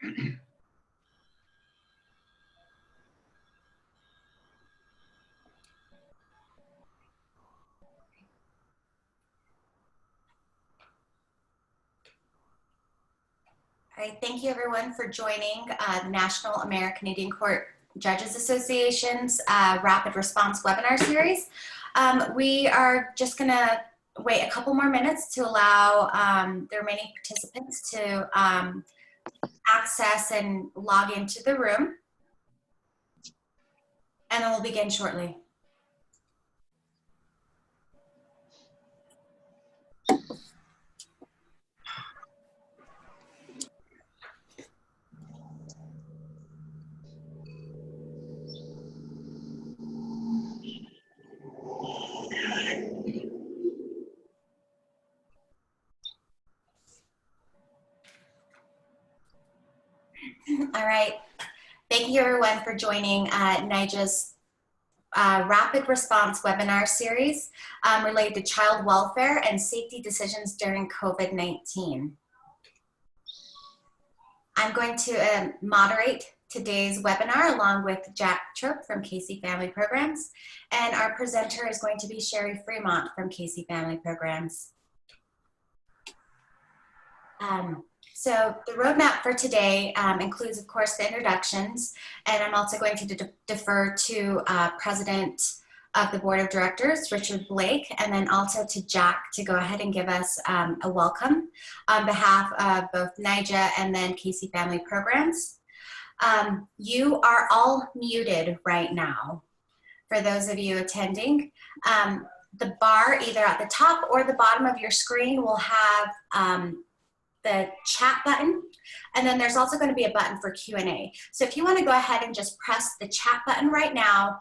All right, thank you everyone for joining the National American Indian Court Judges Association's Rapid Response webinar series. We are just gonna wait a couple more minutes to allow the remaining participants to access and log into the room. And then we'll begin shortly. All right, thank you everyone for joining NAICJA's Rapid Response webinar series related to child welfare and safety decisions during COVID-19. I'm going to moderate today's webinar along with Jack Trope from Casey Family Programs, and our presenter is going to be Sheri Freemont from Casey Family Programs. So the roadmap for today includes, of course, the introductions, and I'm also going to defer to President of the Board of Directors, Richard Blake, and then also to Jack to go ahead and give us a welcome on behalf of both NAICJA and then Casey Family Programs. You are all muted right now. For those of you attending, the bar either at the top or the bottom of your screen will have the chat button, and then there's also going to be a button for Q&A. So if you want to go ahead and just press the chat button right now,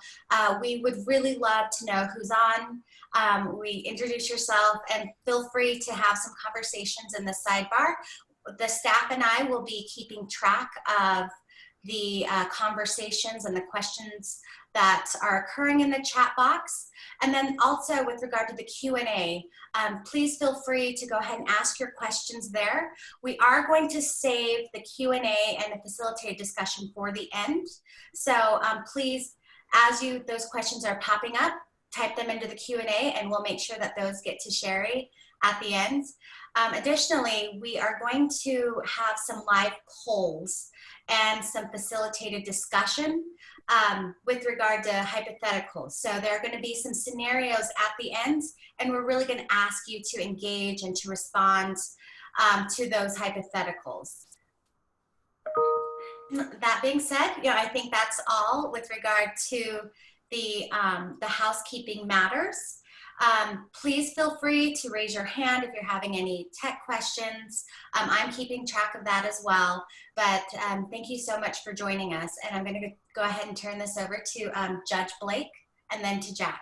we would really love to know who's on. Introduce yourself and feel free to have some conversations in the sidebar. The staff and I will be keeping track of the conversations and the questions that are occurring in the chat box. And then also with regard to the Q&A, please feel free to go ahead and ask your questions there. We are going to save the Q&A and the facilitated discussion for the end. So please, as those questions are popping up, type them into the Q&A and we'll make sure that those get to Sheri at the end. Additionally, we are going to have some live polls and some facilitated discussion with regard to hypotheticals. So there are going to be some scenarios at the end, and we're really going to ask you to engage and to respond to those hypotheticals. That being said, I think that's all with regard to the housekeeping matters. Please feel free to raise your hand if you're having any tech questions. I'm keeping track of that as well, but thank you so much for joining us. And I'm going to go ahead and turn this over to Judge Blake and then to Jack.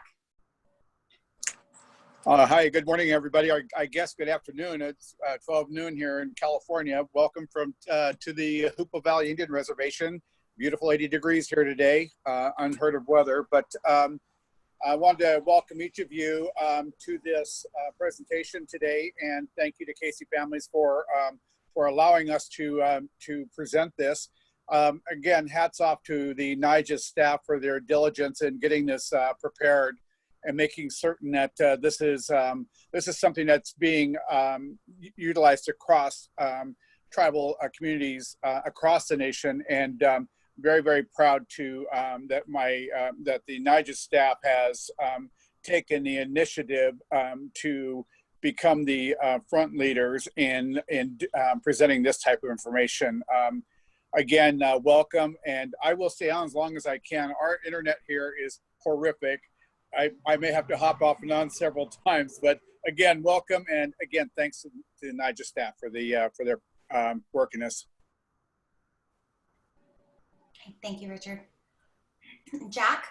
Hi, good morning, everybody. I guess good afternoon. It's 12 noon here in California. Welcome to the Hoopa Valley Indian Reservation. Beautiful 80 degrees here today, unheard of weather, but I wanted to welcome each of you to this presentation today, and thank you to Casey Families for allowing us to present this. Again, hats off to the NAICJA staff for their diligence in getting this prepared and making certain that this is something that's being utilized across tribal communities across the nation, and very, very proud to that the NAICJA staff has taken the initiative to become the front leaders in presenting this type of information. Again, welcome, and I will stay on as long as I can. Our internet here is horrific. I may have to hop off and on several times, but again, welcome, and again, thanks to the NAICJA staff for their work in this. Thank you, Richard. Jack?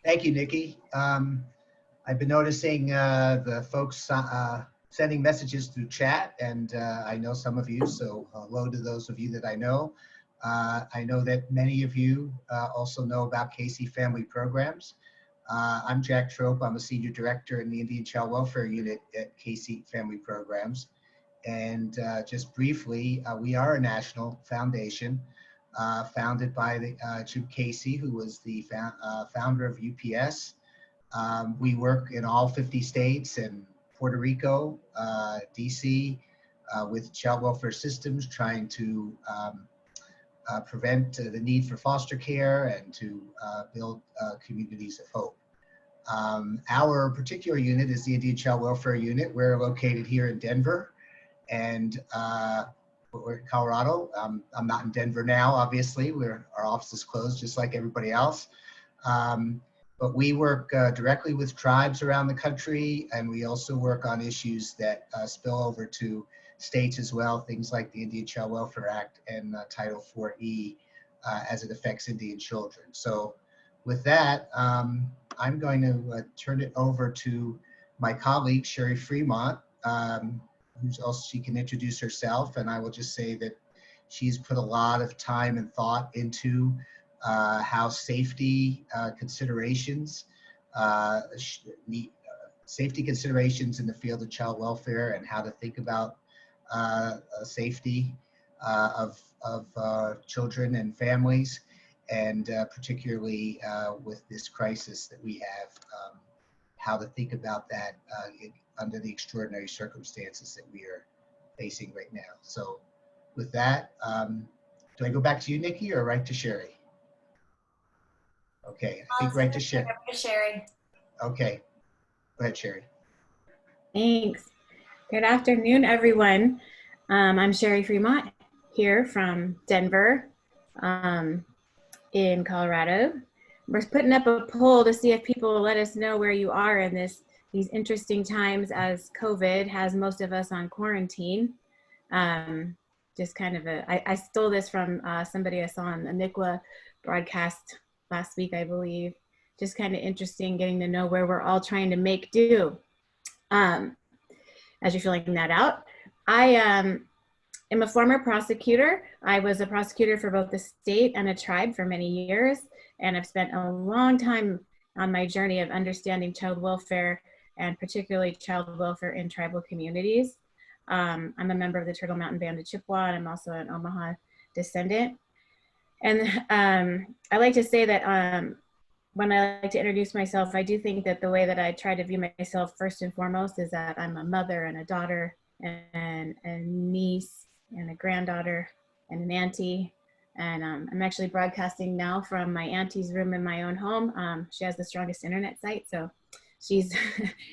Thank you, Nikki. I've been noticing the folks sending messages through chat, and I know some of you, so hello to those of you that I know. I know that many of you also know about Casey Family Programs. I'm Jack Trope. I'm a Senior Director in the Indian Child Welfare Unit at Casey Family Programs. And just briefly, we are a national foundation founded by Jim Casey, who was the founder of UPS. We work in all 50 states and Puerto Rico, DC, with child welfare systems, trying to prevent the need for foster care and to build communities of hope. Our particular unit is the Indian Child Welfare Unit. We're located here in Denver, and we're in Colorado. I'm not in Denver now, obviously. Our office is closed just like everybody else. But we work directly with tribes around the country, and we also work on issues that spill over to states as well, things like the Indian Child Welfare Act and Title IV-E as it affects Indian children. So with that, I'm going to turn it over to my colleague, Sheri Freemont, who's also, she can introduce herself, and I will just say that she's put a lot of time and thought into how safety considerations, safety considerations in the field of child welfare, and how to think about safety of children and families, and particularly with this crisis that we have, how to think about that under the extraordinary circumstances that we are facing right now. So with that, do I go back to you, Nikki, or right to Sheri? Okay, I think right to Sheri. Sheri. Okay, go ahead, Sheri. Thanks. Good afternoon, everyone. I'm Sheri Freemont here from Denver in Colorado. We're putting up a poll to see if people will let us know where you are in these interesting times as COVID has most of us on quarantine. Just kind of I stole this from somebody I saw on the NAICJA broadcast last week, I believe. Just kind of interesting getting to know where we're all trying to make do. As you're filling that out, I am a former prosecutor. I was a prosecutor for both the state and a tribe for many years, and I've spent a long time on my journey of understanding child welfare, and particularly child welfare in tribal communities. I'm a member of the Turtle Mountain Band of Chippewa, and I'm also an Omaha descendant. And I like to say that when I like to introduce myself, I do think that the way that I try to view myself first and foremost is that I'm a mother and a daughter and a niece and a granddaughter and an auntie. And I'm actually broadcasting now from my auntie's room in my own home. She has the strongest internet site, so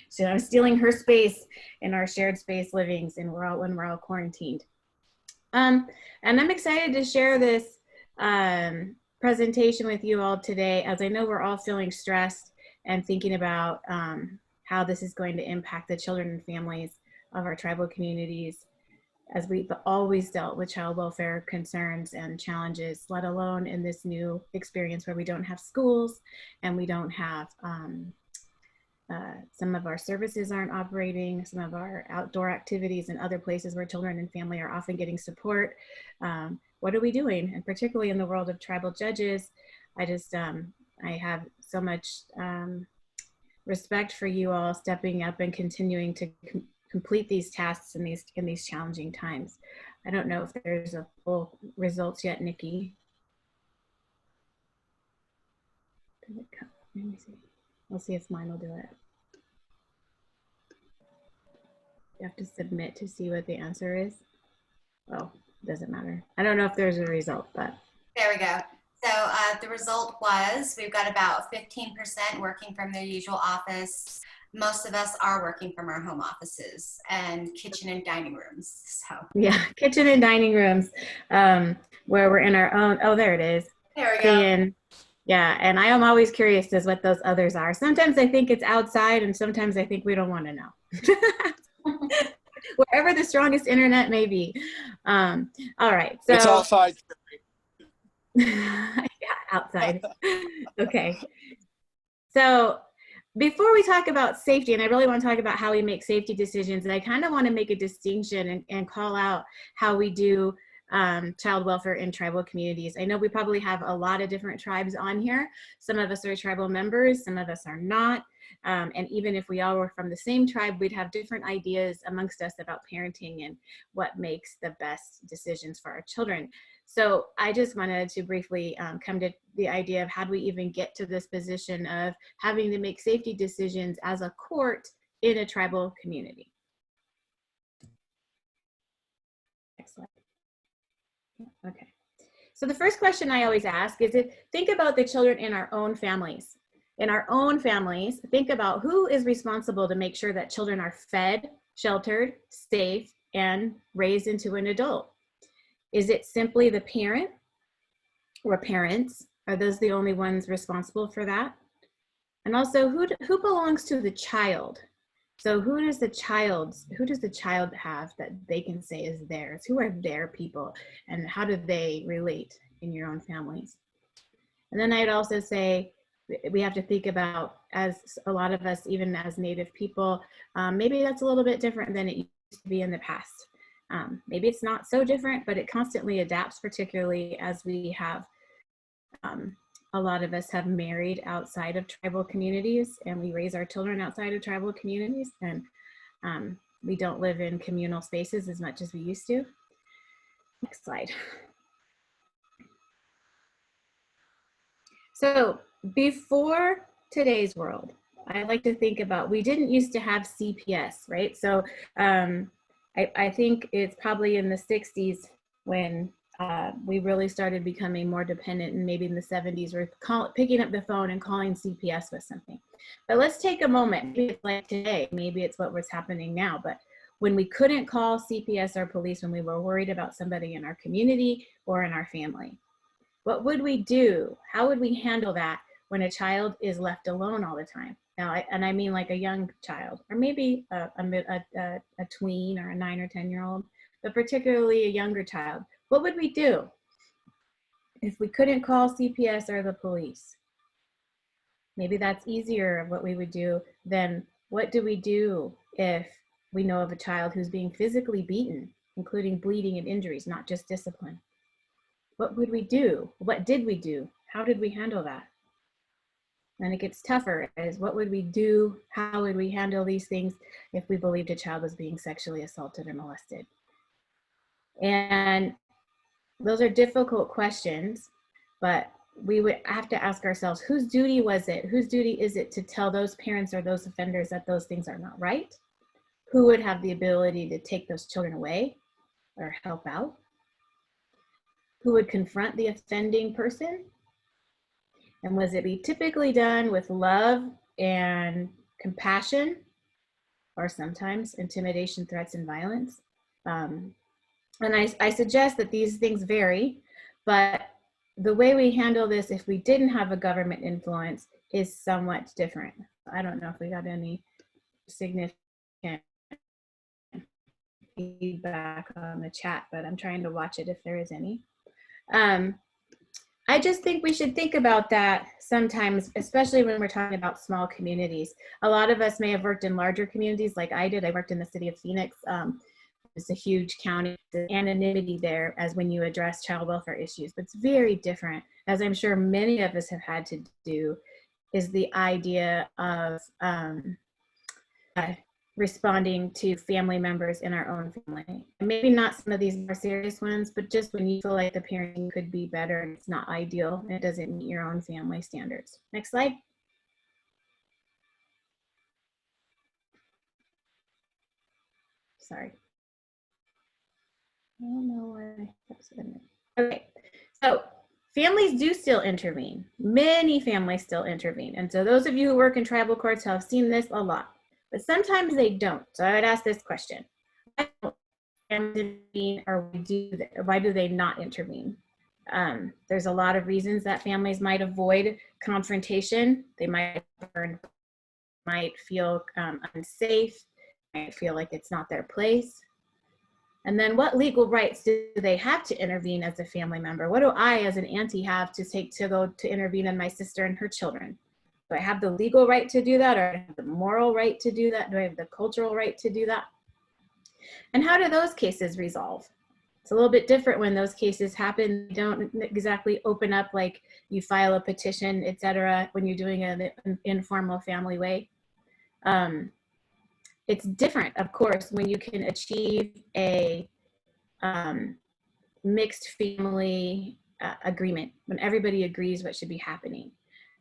so I'm stealing her space in our shared space livings, and when we're all quarantined. And I'm excited to share this presentation with you all today, as I know we're all feeling stressed and thinking about how this is going to impact the children and families of our tribal communities, as we've always dealt with child welfare concerns and challenges, let alone in this new experience where we don't have schools and we don't have some of our services aren't operating, some of our outdoor activities and other places where children and family are often getting support. What are we doing? And particularly in the world of tribal judges, I have so much respect for you all stepping up and continuing to complete these tasks in these challenging times. I don't know if there's a full results yet, Nikki. Did it come? Let me see. We'll see if mine will do it. You have to submit to see what the answer is. Oh, doesn't matter. I don't know if there's a result, but. There we go. So the result was we've got about 15% working from their usual office. Most of us are working from our home offices and kitchen and dining rooms. So yeah, kitchen and dining rooms where we're in our own. Oh, there it is. There we go. Yeah, and I am always curious as what those others are. Sometimes I think it's outside, and sometimes I think we don't want to know. Wherever the strongest internet may be. All right, so it's outside. yeah, outside. Okay. So before we talk about safety, and I really want to talk about how we make safety decisions, and I kind of want to make a distinction and call out how we do child welfare in tribal communities. I know we probably have a lot of different tribes on here. Some of us are tribal members, some of us are not. And even if we all were from the same tribe, we'd have different ideas amongst us about parenting and what makes the best decisions for our children. So I just wanted to briefly come to the idea of how do we even get to this position of having to make safety decisions as a court in a tribal community. Next slide. Okay. So the first question I always ask is, think about the children in our own families. In our own families, think about who is responsible to make sure that children are fed, sheltered, safe, and raised into an adult. Is it simply the parent or parents? Are those the only ones responsible for that? And also, who belongs to the child? So who does the child have that they can say is theirs? Who are their people, and how do they relate in your own families? And then I'd also say we have to think about, as a lot of us, even as Native people, maybe that's a little bit different than it used to be in the past. Maybe it's not so different, but it constantly adapts, particularly as we have, a lot of us have married outside of tribal communities, and we raise our children outside of tribal communities, and we don't live in communal spaces as much as we used to. Next slide. So before today's world, I like to think about, we didn't used to have CPS, right? So I think it's probably in the 60s when we really started becoming more dependent, and maybe in the 70s we're picking up the phone and calling CPS with something. But let's take a moment. Maybe it's like today, maybe it's what was happening now, but when we couldn't call CPS or police when we were worried about somebody in our community or in our family, what would we do? How would we handle that when a child is left alone all the time? Now, I mean like a young child, or maybe a tween or a 9 or 10-year-old, but particularly a younger child. What would we do if we couldn't call CPS or the police? Maybe that's easier of what we would do than what do we do if we know of a child who's being physically beaten, including bleeding and injuries, not just discipline. What would we do? What did we do? How did we handle that? And it gets tougher, is what would we do? How would we handle these things if we believed a child was being sexually assaulted or molested? And those are difficult questions, but we would have to ask ourselves, whose duty was it? Whose duty is it to tell those parents or those offenders that those things are not right? Who would have the ability to take those children away or help out? Who would confront the offending person? And was it be typically done with love and compassion, or sometimes intimidation, threats, and violence? And I suggest that these things vary, but the way we handle this if we didn't have a government influence is somewhat different. I don't know if we got any significant feedback on the chat, but I'm trying to watch it if there is any. I just think we should think about that sometimes, especially when we're talking about small communities. A lot of us may have worked in larger communities like I did. I worked in the city of Phoenix. It's a huge county. The anonymity there as when you address child welfare issues, but it's very different, as I'm sure many of us have had to do, is the idea of responding to family members in our own family. And maybe not some of these more serious ones, but just when you feel like the parenting could be better and it's not ideal and it doesn't meet your own family standards. Next slide. Sorry. I don't know why. Okay, so families do still intervene. Many families still intervene. And so those of you who work in tribal courts have seen this a lot. But sometimes they don't. So I would ask this question: why don't families intervene, or why do they not intervene? There's a lot of reasons that families might avoid confrontation. They might feel unsafe, might feel like it's not their place. And then what legal rights do they have to intervene as a family member? What do I as an auntie have to go to intervene in my sister and her children? Do I have the legal right to do that, or do I have the moral right to do that? Do I have the cultural right to do that? And how do those cases resolve? It's a little bit different when those cases happen. They don't exactly open up like you file a petition, etc., when you're doing it in an informal family way. It's different, of course, when you can achieve a mixed family agreement, when everybody agrees what should be happening,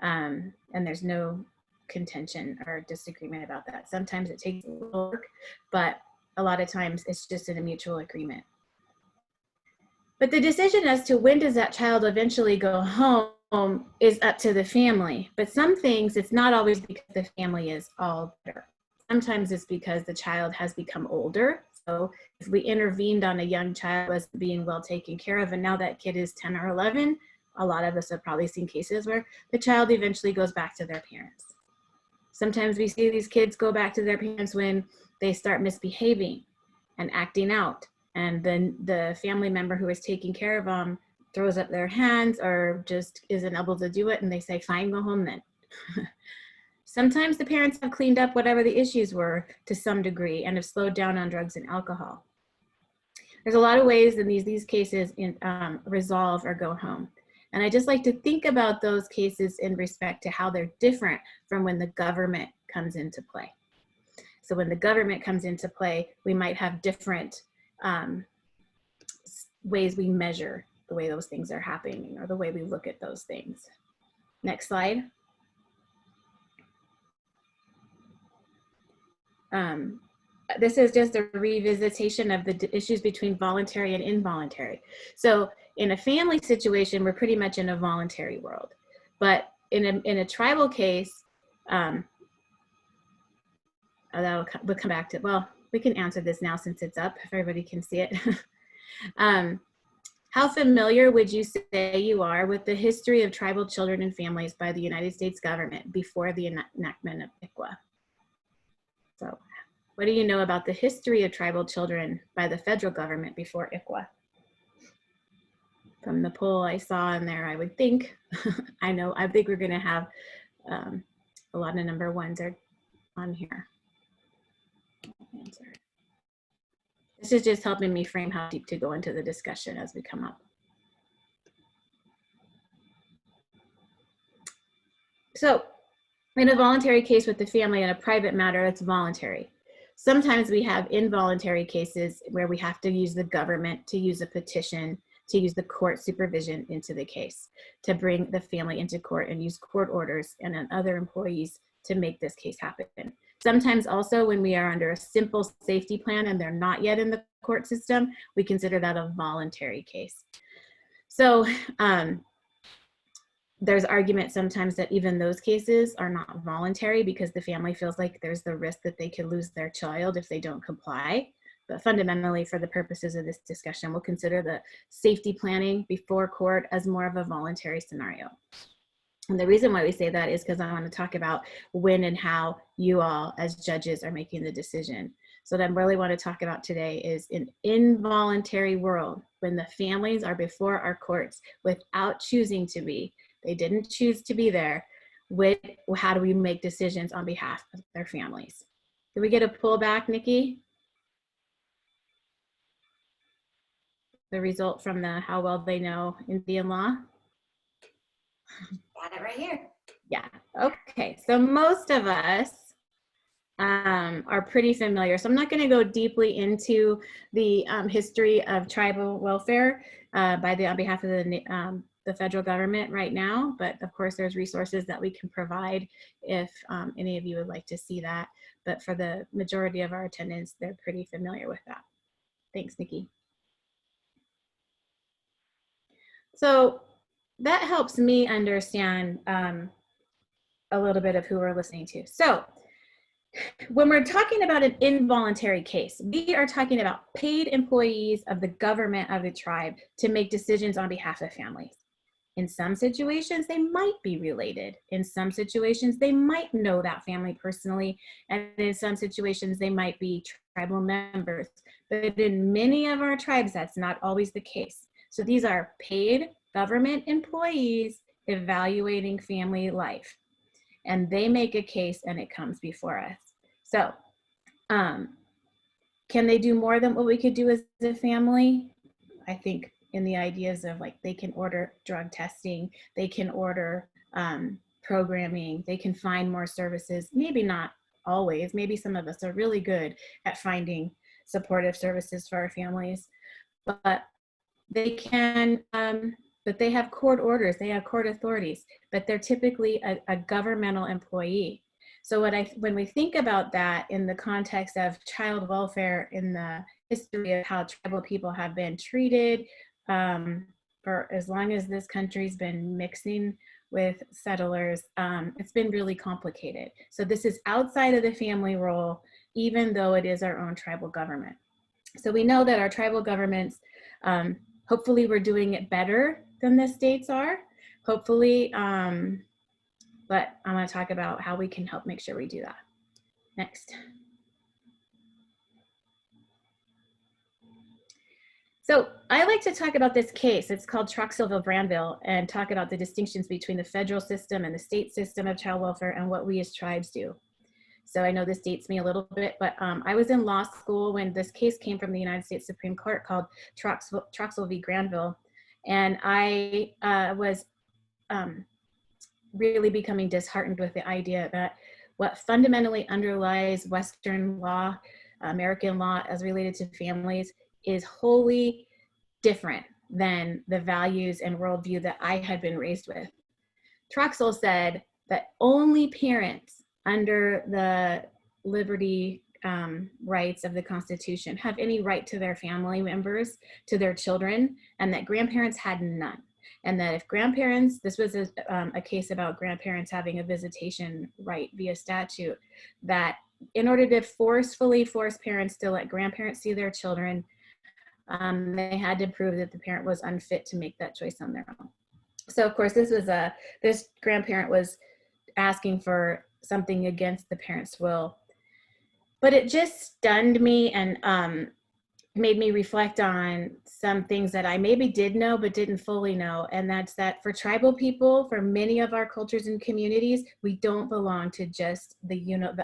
and there's no contention or disagreement about that. Sometimes it takes a little work, but a lot of times it's just in a mutual agreement. But the decision as to when does that child eventually go home is up to the family. But some things, it's not always because the family is all better. Sometimes it's because the child has become older. So if we intervened on a young child was being well taken care of, and now that kid is 10 or 11, a lot of us have probably seen cases where the child eventually goes back to their parents. Sometimes we see these kids go back to their parents when they start misbehaving and acting out, and then the family member who is taking care of them throws up their hands or just isn't able to do it, and they say, fine, go home then. Sometimes the parents have cleaned up whatever the issues were to some degree and have slowed down on drugs and alcohol. There's a lot of ways in these cases resolve or go home. And I just like to think about those cases in respect to how they're different from when the government comes into play. So when the government comes into play, we might have different ways we measure the way those things are happening or the way we look at those things. Next slide. This is just a revisitation of the issues between voluntary and involuntary. So in a family situation, we're pretty much in a voluntary world. But in a tribal case, we'll come back to, well, we can answer this now since it's up, if everybody can see it. How familiar would you say you are with the history of tribal children and families by the United States government before the enactment of ICWA? So what do you know about the history of tribal children by the federal government before ICWA? From the poll I saw in there, I would think, I think we're gonna have a lot of number ones are on here. Answer. This is just helping me frame how deep to go into the discussion as we come up. So in a voluntary case with the family and a private matter, it's voluntary. Sometimes we have involuntary cases where we have to use the government, to use a petition, to use the court supervision into the case, to bring the family into court and use court orders and then other employees to make this case happen. Sometimes also when we are under a simple safety plan and they're not yet in the court system, we consider that a voluntary case. So there's argument sometimes that even those cases are not voluntary because the family feels like there's the risk that they could lose their child if they don't comply. But fundamentally, for the purposes of this discussion, we'll consider the safety planning before court as more of a voluntary scenario. And the reason why we say that is because I want to talk about when and how you all as judges are making the decision. So what I really want to talk about today is an involuntary world when the families are before our courts without choosing to be. They didn't choose to be there. How do we make decisions on behalf of their families? Did we get a pullback, Nikki? The result from the how well they know Indian law? Got it right here. Yeah, okay. So most of us are pretty familiar. So I'm not going to go deeply into the history of tribal welfare on behalf of the federal government right now, but of course there's resources that we can provide if any of you would like to see that. But for the majority of our attendants, they're pretty familiar with that. Thanks, Nikki. So that helps me understand a little bit of who we're listening to. So when we're talking about an involuntary case, we are talking about paid employees of the government of the tribe to make decisions on behalf of families. In some situations, they might be related. In some situations, they might know that family personally. And in some situations, they might be tribal members. But in many of our tribes, that's not always the case. So these are paid government employees evaluating family life. And they make a case and it comes before us. So can they do more than what we could do as a family? I think in the ideas of like they can order drug testing, they can order programming, they can find more services, maybe not always. Maybe some of us are really good at finding supportive services for our families, but they can, but they have court orders, they have court authorities, but they're typically a governmental employee. So when we think about that in the context of child welfare, in the history of how tribal people have been treated, for as long as this country's been mixing with settlers, it's been really complicated. So this is outside of the family role, even though it is our own tribal government. So we know that our tribal governments, hopefully we're doing it better than the states are, hopefully, but I'm going to talk about how we can help make sure we do that. Next. So I like to talk about this case. It's called Troxel Reflections, and talk about the distinctions between the federal system and the state system of child welfare and what we as tribes do. So I know this dates me a little bit, but I was in law school when this case came from the United States Supreme Court called Troxel v. Granville. And I was really becoming disheartened with the idea that what fundamentally underlies Western law, American law as related to families, is wholly different than the values and worldview that I had been raised with. Troxel said that only parents under the liberty rights of the Constitution have any right to their family members, to their children, and that grandparents had none. And that if grandparents, this was a case about grandparents having a visitation right via statute, that in order to forcefully force parents to let grandparents see their children, they had to prove that the parent was unfit to make that choice on their own. So of course, this grandparent was asking for something against the parent's will. But it just stunned me and made me reflect on some things that I maybe did know but didn't fully know. And that's that for tribal people, for many of our cultures and communities, we don't belong to just the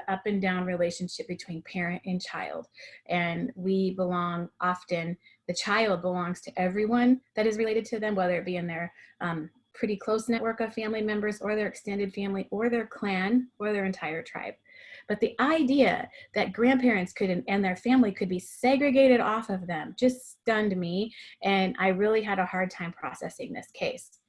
up and down relationship between parent and child. And we belong often, the child belongs to everyone that is related to them, whether it be in their pretty close network of family members or their extended family or their clan or their entire tribe. But the idea that grandparents could and their family could be segregated off of them just stunned me. And I really had a hard time processing this case.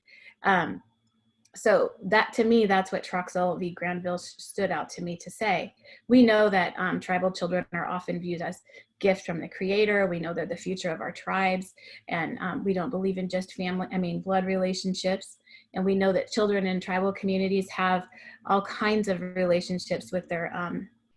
So that, to me, that's what Troxel v. Granville stood out to me to say. We know that tribal children are often viewed as gifts from the Creator. We know they're the future of our tribes, and we don't believe in just blood relationships. And we know that children in tribal communities have all kinds of relationships with their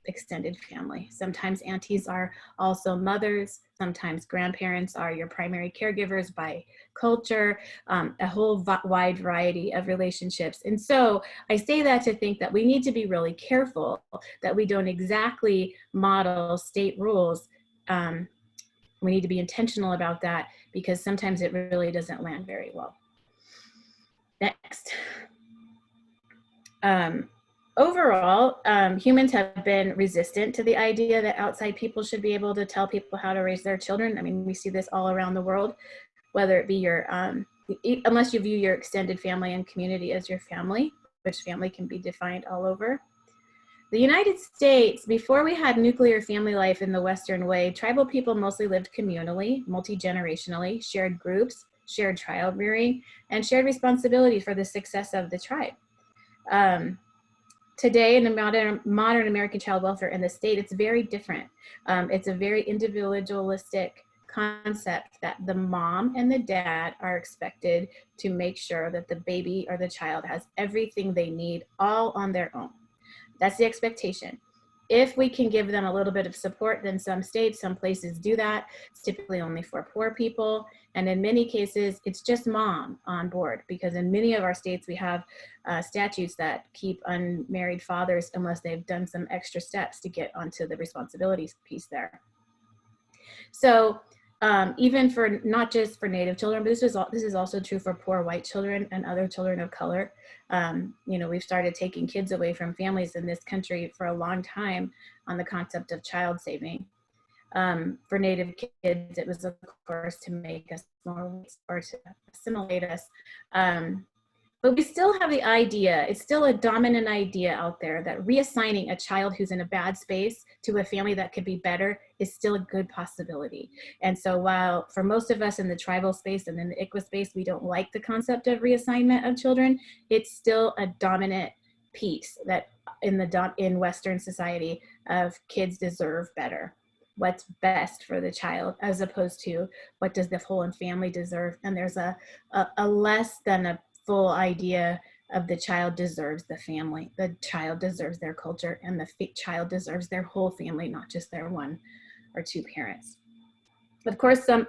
extended family. Sometimes aunties are also mothers. Sometimes grandparents are your primary caregivers by culture, a whole wide variety of relationships. And so I say that to think that we need to be really careful that we don't exactly model state rules. We need to be intentional about that, because sometimes it really doesn't land very well. Next. Overall, humans have been resistant to the idea that outside people should be able to tell people how to raise their children. I mean, we see this all around the world, whether it be your, unless you view your extended family and community as your family, which family can be defined all over. The United States, before we had nuclear family life in the Western way, tribal people mostly lived communally, multi-generationally, shared groups, shared child rearing, and shared responsibility for the success of the tribe. Today, in the modern American child welfare in the state, it's very different. It's a very individualistic concept that the mom and the dad are expected to make sure that the baby or the child has everything they need all on their own. That's the expectation. If we can give them a little bit of support, then some states, some places do that. It's typically only for poor people. And in many cases, it's just mom on board, because in many of our states, we have statutes that keep unmarried fathers unless they've done some extra steps to get onto the responsibilities piece there. So even for, not just for Native children, but this is also true for poor white children and other children of color. We've started taking kids away from families in this country for a long time on the concept of child saving. For Native kids, it was, of course, to make us more white or to assimilate us. But we still have the idea, it's still a dominant idea out there that reassigning a child who's in a bad space to a family that could be better is still a good possibility. And so while for most of us in the tribal space and in the ICWA space, we don't like the concept of reassignment of children, it's still a dominant piece that in Western society of kids deserve better. What's best for the child as opposed to what does the whole family deserve. And there's a less than a full idea of the child deserves the family, the child deserves their culture, and the child deserves their whole family, not just their one or two parents. Of course, some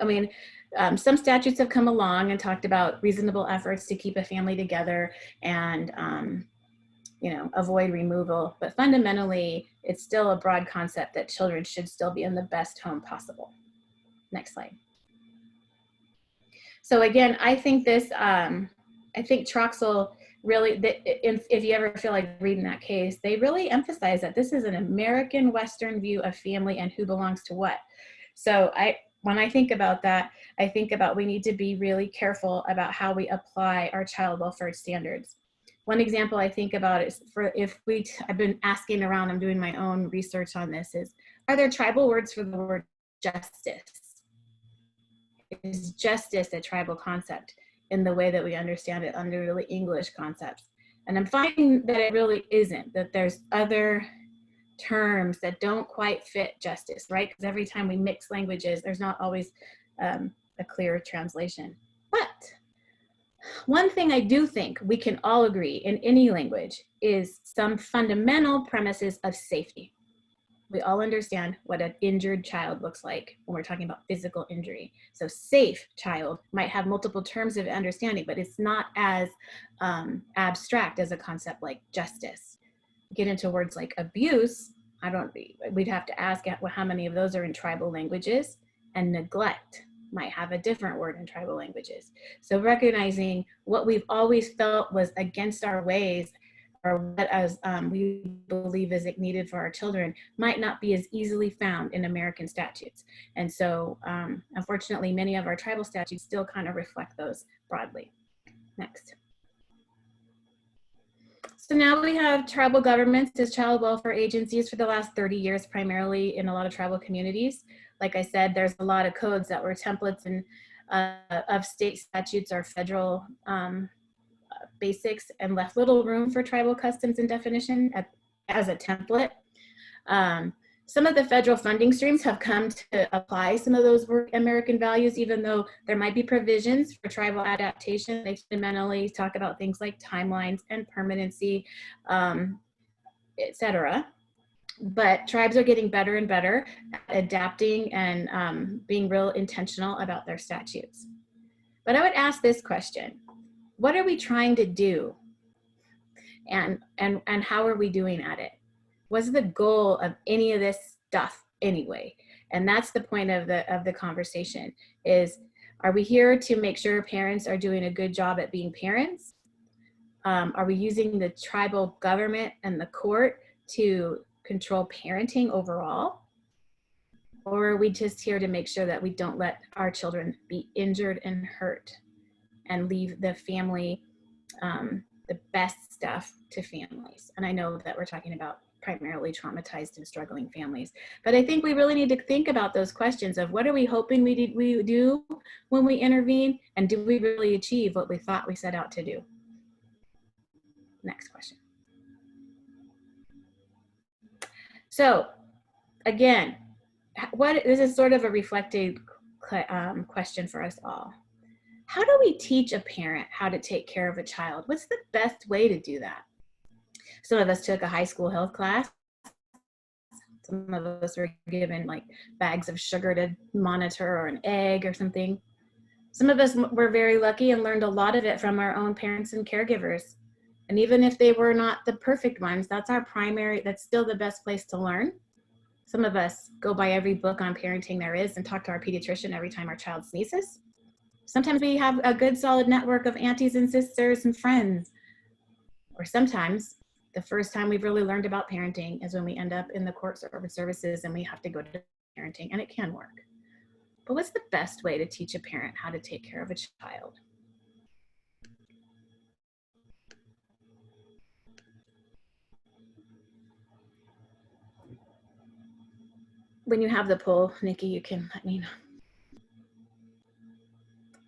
statutes have come along and talked about reasonable efforts to keep a family together and avoid removal, but fundamentally, it's still a broad concept that children should still be in the best home possible. Next slide. So again, I think Troxel really, if you ever feel like reading that case, they really emphasize that this is an American Western view of family and who belongs to what. So when I think about that, I think about we need to be really careful about how we apply our child welfare standards. One example I think about is I've been asking around, I'm doing my own research on this, are there tribal words for the word justice? Is justice a tribal concept in the way that we understand it under the English concepts? And I'm finding that it really isn't, that there's other terms that don't quite fit justice, right? Because every time we mix languages, there's not always a clear translation. But one thing I do think we can all agree in any language is some fundamental premises of safety. We all understand what an injured child looks like when we're talking about physical injury. So safe child might have multiple terms of understanding, but it's not as abstract as a concept like justice. Get into words like abuse, we'd have to ask how many of those are in tribal languages, and neglect might have a different word in tribal languages. So recognizing what we've always felt was against our ways, or what as we believe is needed for our children, might not be as easily found in American statutes. And so unfortunately, many of our tribal statutes still kind of reflect those broadly. Next. So now we have tribal governments as child welfare agencies for the last 30 years, primarily in a lot of tribal communities. Like I said, there's a lot of codes that were templates and of state statutes or federal basics, and left little room for tribal customs and definition as a template. Some of the federal funding streams have come to apply some of those American values, even though there might be provisions for tribal adaptation. They fundamentally talk about things like timelines and permanency, etc. But tribes are getting better and better at adapting and being real intentional about their statutes. But I would ask this question: what are we trying to do? And how are we doing at it? What's the goal of any of this stuff anyway? And that's the point of the conversation is, are we here to make sure parents are doing a good job at being parents? Are we using the tribal government and the court to control parenting overall? Or are we just here to make sure that we don't let our children be injured and hurt and leave the family, the best stuff to families? And I know that we're talking about primarily traumatized and struggling families, but I think we really need to think about those questions of what are we hoping we do when we intervene, and do we really achieve what we thought we set out to do? Next question. So again, this is sort of a reflective question for us all. How do we teach a parent how to take care of a child? What's the best way to do that? Some of us took a high school health class. Some of us were given like bags of sugar to monitor, or an egg or something. Some of us were very lucky and learned a lot of it from our own parents and caregivers. And even if they were not the perfect ones, that's still the best place to learn. Some of us go by every book on parenting there is and talk to our pediatrician every time our child sneezes. Sometimes we have a good solid network of aunties and sisters and friends. Or sometimes the first time we've really learned about parenting is when we end up in the court services and we have to go to parenting, and it can work. But what's the best way to teach a parent how to take care of a child? when you have the poll, Nikki, you can let me know.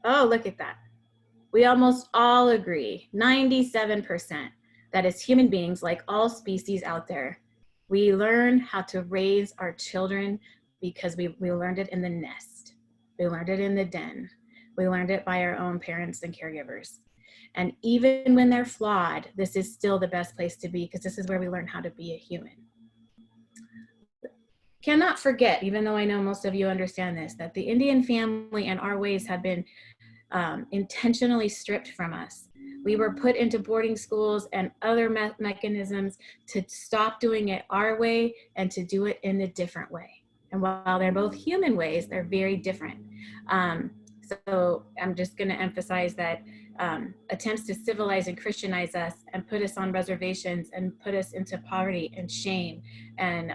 Oh, look at that. We almost all agree, 97%, that as human beings, like all species out there, we learn how to raise our children because we learned it in the nest. We learned it in the den. We learned it by our own parents and caregivers. And even when they're flawed, this is still the best place to be because this is where we learn how to be a human. Cannot forget, even though I know most of you understand this, that the Indian family and our ways have been intentionally stripped from us. We were put into boarding schools and other mechanisms to stop doing it our way and to do it in a different way. And while they're both human ways, they're very different. So I'm just going to emphasize that attempts to civilize and Christianize us and put us on reservations and put us into poverty and shame and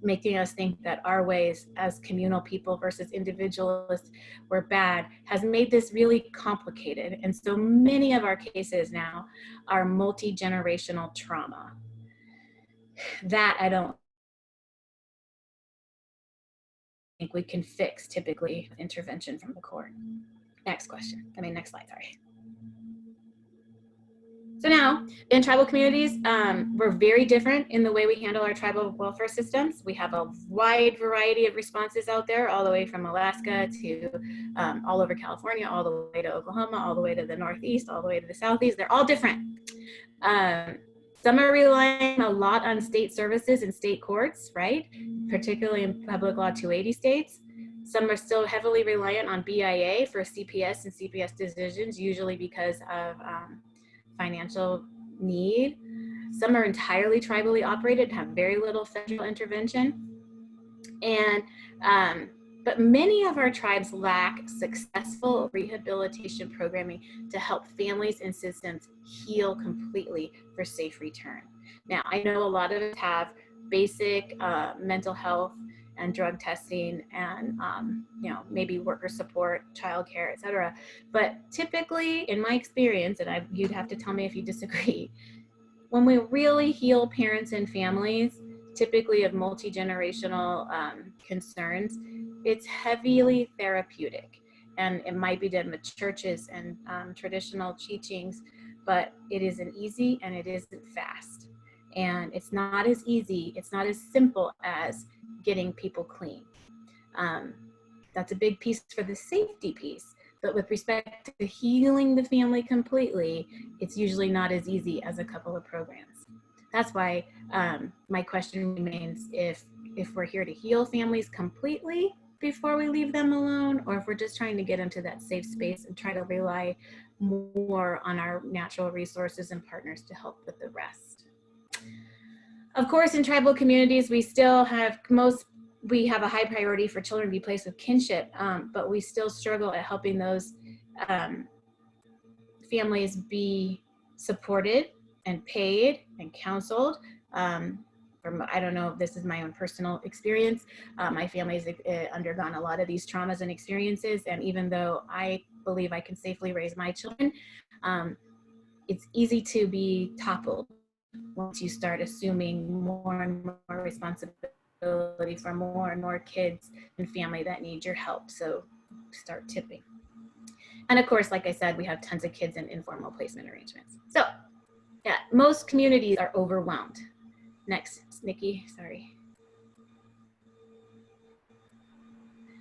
making us think that our ways as communal people versus individualists were bad has made this really complicated. And so many of our cases now are multi-generational trauma. That I don't think we can fix typically intervention from the court. Next slide, sorry. So now, in tribal communities, we're very different in the way we handle our tribal welfare systems. We have a wide variety of responses out there, all the way from Alaska to all over California, all the way to Oklahoma, all the way to the Northeast, all the way to the Southeast. They're all different. Some are relying a lot on state services and state courts, right? Particularly in Public Law 280 states. Some are still heavily reliant on BIA for CPS and CPS decisions, usually because of financial need. Some are entirely tribally operated, have very little federal intervention. And, but many of our tribes lack successful rehabilitation programming to help families and systems heal completely for safe return. Now, I know a lot of us have basic mental health and drug testing and maybe worker support, childcare, et cetera. But typically, in my experience, and you'd have to tell me if you disagree, when we really heal parents and families, typically of multi-generational concerns, it's heavily therapeutic. And it might be done with churches and traditional teachings, but it isn't easy and it isn't fast. And it's not as easy, it's not as simple as getting people clean. That's a big piece for the safety piece, but with respect to healing the family completely, it's usually not as easy as a couple of programs. That's why my question remains if we're here to heal families completely before we leave them alone, or if we're just trying to get into that safe space and try to rely more on our natural resources and partners to help with the rest. Of course, in tribal communities, we still have we have a high priority for children to be placed with kinship, but we still struggle at helping those families be supported and paid and counseled. I don't know if this is my own personal experience. My family's undergone a lot of these traumas and experiences, and even though I believe I can safely raise my children, it's easy to be toppled once you start assuming more and more responsibility for more and more kids and family that need your help. So start tipping. And of course, like I said, we have tons of kids in informal placement arrangements. So yeah, most communities are overwhelmed. Next, Nikki, sorry.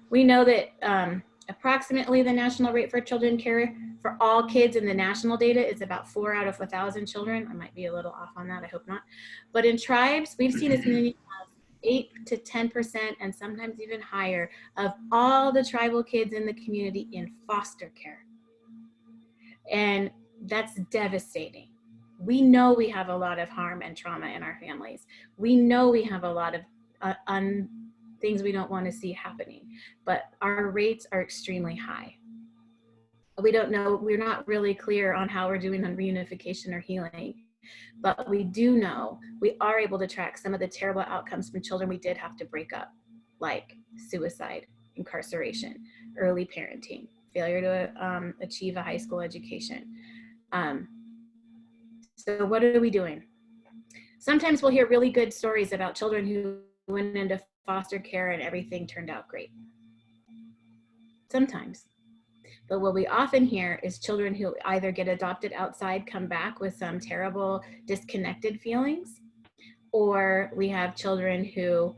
We know that approximately the national rate for children care for all kids in the national data is about 4 out of 1,000 children. I might be a little off on that, I hope not. But in tribes, we've seen as many as 8 to 10% and sometimes even higher of all the tribal kids in the community in foster care. And that's devastating. We know we have a lot of harm and trauma in our families. We know we have a lot of things we don't want to see happening, but our rates are extremely high. We don't know, we're not really clear on how we're doing on reunification or healing, but we do know we are able to track some of the terrible outcomes from children we did have to break up, like suicide, incarceration, early parenting, failure to achieve a high school education. So what are we doing? Sometimes we'll hear really good stories about children who went into foster care and everything turned out great. Sometimes. But what we often hear is children who either get adopted outside come back with some terrible disconnected feelings, or we have children who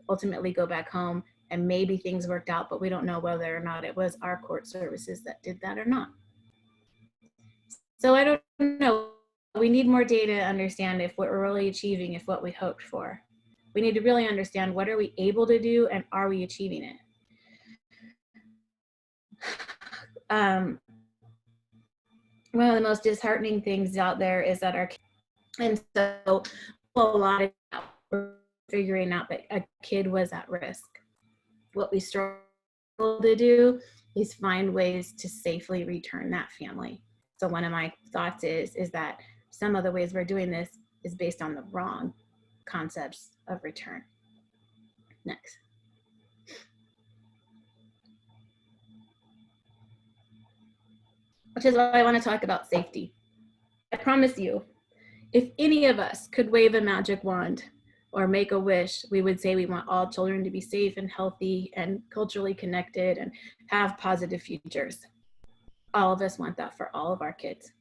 ultimately go back home and maybe things worked out, but we don't know whether or not it was our court services that did that or not. So I don't know. We need more data to understand if what we're really achieving is what we hoped for. We need to really understand what are we able to do and are we achieving it? One of the most disheartening things out there is that and so a lot of we're figuring out that a kid was at risk. What we struggle to do is find ways to safely return that family. So one of my thoughts is that some of the ways we're doing this is based on the wrong concepts of return. Next. Which is why I want to talk about safety. I promise you, if any of us could wave a magic wand or make a wish, we would say we want all children to be safe and healthy and culturally connected and have positive futures. All of us want that for all of our kids.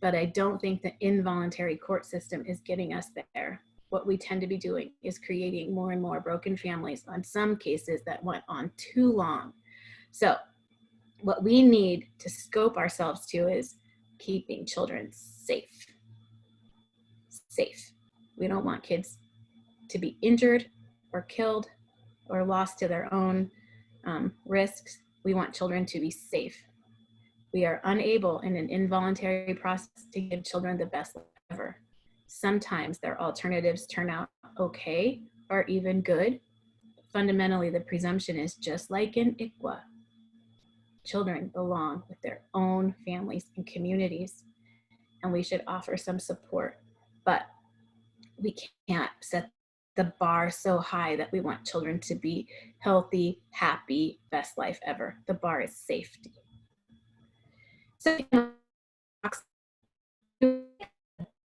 But I don't think the involuntary court system is getting us there. What we tend to be doing is creating more and more broken families, on some cases that went on too long. So what we need to scope ourselves to is keeping children safe. Safe. We don't want kids to be injured or killed or lost to their own risks. We want children to be safe. We are unable in an involuntary process to give children the best life ever. Sometimes their alternatives turn out okay or even good. Fundamentally, the presumption is just like in ICJA. Children belong with their own families and communities, and we should offer some support. But we can't set the bar so high that we want children to be healthy, happy, best life ever. The bar is safety. So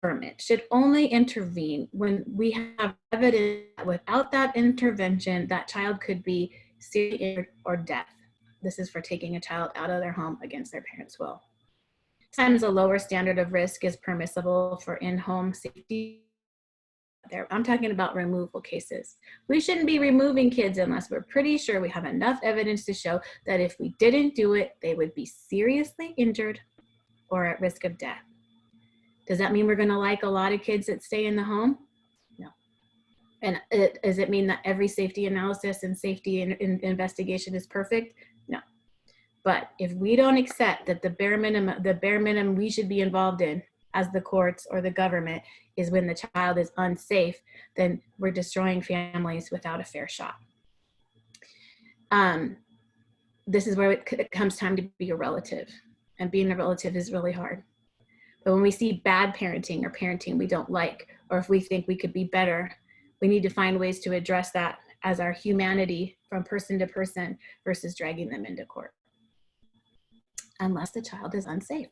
government should only intervene when we have evidence that without that intervention, that child could be seriously injured or death. This is for taking a child out of their home against their parents' will. Sometimes a lower standard of risk is permissible for in-home safety. I'm talking about removal cases. We shouldn't be removing kids unless we're pretty sure we have enough evidence to show that if we didn't do it, they would be seriously injured or at risk of death. Does that mean we're going to like a lot of kids that stay in the home? No. And does it mean that every safety analysis and safety investigation is perfect? No. But if we don't accept that the bare minimum we should be involved in as the courts or the government is when the child is unsafe, then we're destroying families without a fair shot. This is where it comes time to be a relative, and being a relative is really hard. But when we see bad parenting or parenting we don't like, or if we think we could be better, we need to find ways to address that as our humanity from person to person versus dragging them into court. Unless the child is unsafe.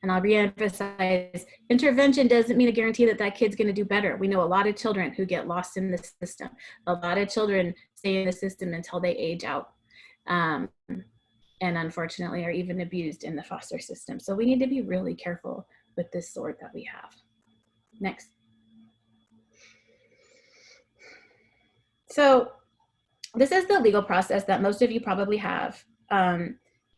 And I'll reemphasize, intervention doesn't mean a guarantee that that kid's gonna do better. We know a lot of children who get lost in the system. A lot of children stay in the system until they age out. And unfortunately are even abused in the foster system. So we need to be really careful with this sword that we have. Next. So this is the legal process that most of you probably have.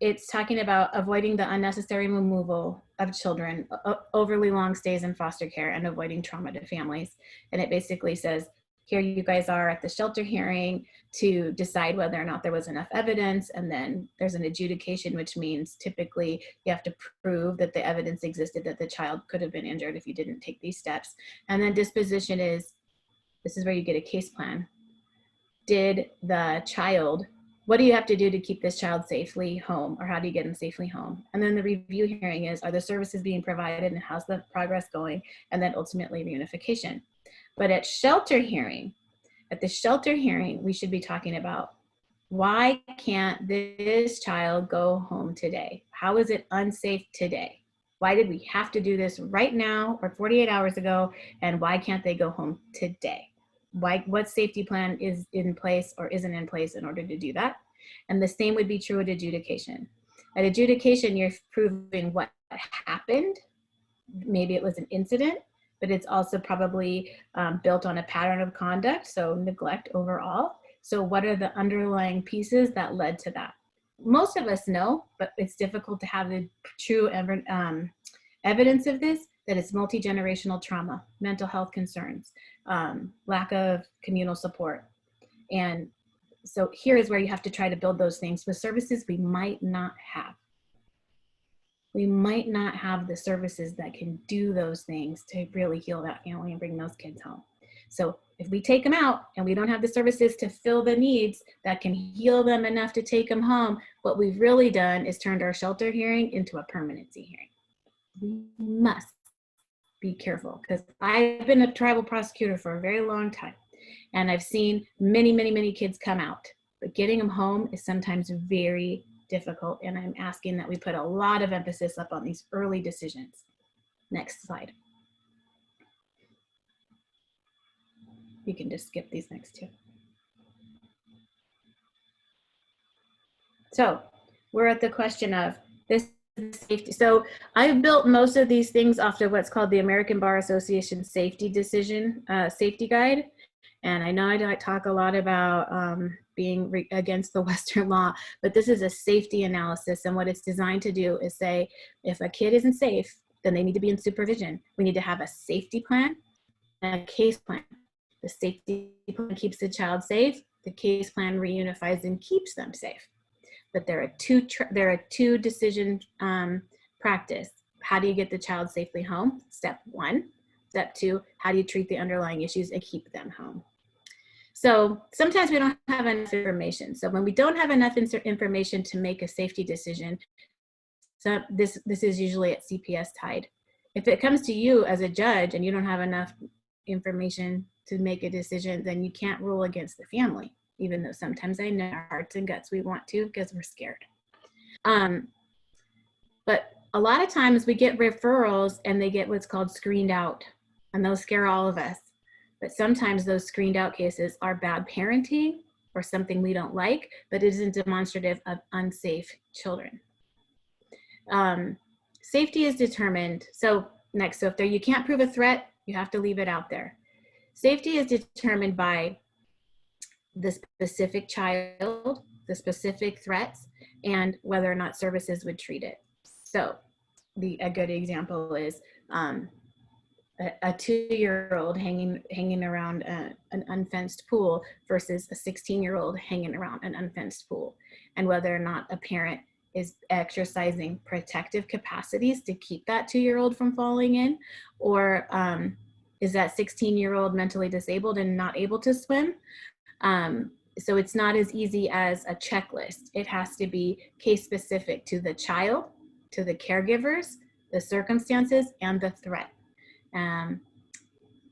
It's talking about avoiding the unnecessary removal of children, overly long stays in foster care, and avoiding trauma to families. And it basically says, here you guys are at the shelter hearing to decide whether or not there was enough evidence, and then there's an adjudication, which means typically you have to prove that the evidence existed that the child could have been injured if you didn't take these steps. And then disposition is, this is where you get a case plan. Did the child, what do you have to do to keep this child safely home, or how do you get them safely home? And then the review hearing is, are the services being provided and how's the progress going? And then ultimately reunification. But at the shelter hearing, we should be talking about, why can't this child go home today? How is it unsafe today? Why did we have to do this right now or 48 hours ago? And why can't they go home today? what safety plan is in place or isn't in place in order to do that. And the same would be true at adjudication. At adjudication, you're proving what happened. Maybe it was an incident, but it's also probably built on a pattern of conduct, so neglect overall. So what are the underlying pieces that led to that? Most of us know, but it's difficult to have the true evidence of this, that it's multi-generational trauma, mental health concerns, lack of communal support. And so here is where you have to try to build those things with services we might not have. We might not have the services that can do those things to really heal that family and bring those kids home. So if we take them out and we don't have the services to fill the needs that can heal them enough to take them home, what we've really done is turned our shelter hearing into a permanency hearing. We must be careful, because I've been a tribal prosecutor for a very long time, and I've seen many, many, many kids come out, but getting them home is sometimes very difficult, and I'm asking that we put a lot of emphasis up on these early decisions. Next slide. You can just skip these next two. So we're at the question of this safety. So I've built most of these things off of what's called the American Bar Association Safety Decision Safety Guide. And I know I don't talk a lot about being against the Western law, but this is a safety analysis. And what it's designed to do is say, if a kid isn't safe, then they need to be in supervision. We need to have a safety plan and a case plan. The safety plan keeps the child safe. The case plan reunifies and keeps them safe. But there are two decision practice. How do you get the child safely home? Step one. Step two, how do you treat the underlying issues and keep them home? So sometimes we don't have enough information. So when we don't have enough information to make a safety decision, so this is usually at CPS tied. If it comes to you as a judge and you don't have enough information to make a decision, then you can't rule against the family, even though sometimes I know our hearts and guts we want to because we're scared. But a lot of times we get referrals and they get what's called screened out, and those scare all of us. But sometimes those screened out cases are bad parenting or something we don't like, but it isn't demonstrative of unsafe children. Safety is determined. So next, so if you can't prove a threat, you have to leave it out there. Safety is determined by the specific child, the specific threats, and whether or not services would treat it. So a good example is a 2-year-old hanging around an unfenced pool versus a 16-year-old hanging around an unfenced pool, and whether or not a parent is exercising protective capacities to keep that 2-year-old from falling in, or is that 16-year-old mentally disabled and not able to swim? So it's not as easy as a checklist. It has to be case specific to the child, to the caregivers, the circumstances, and the threat.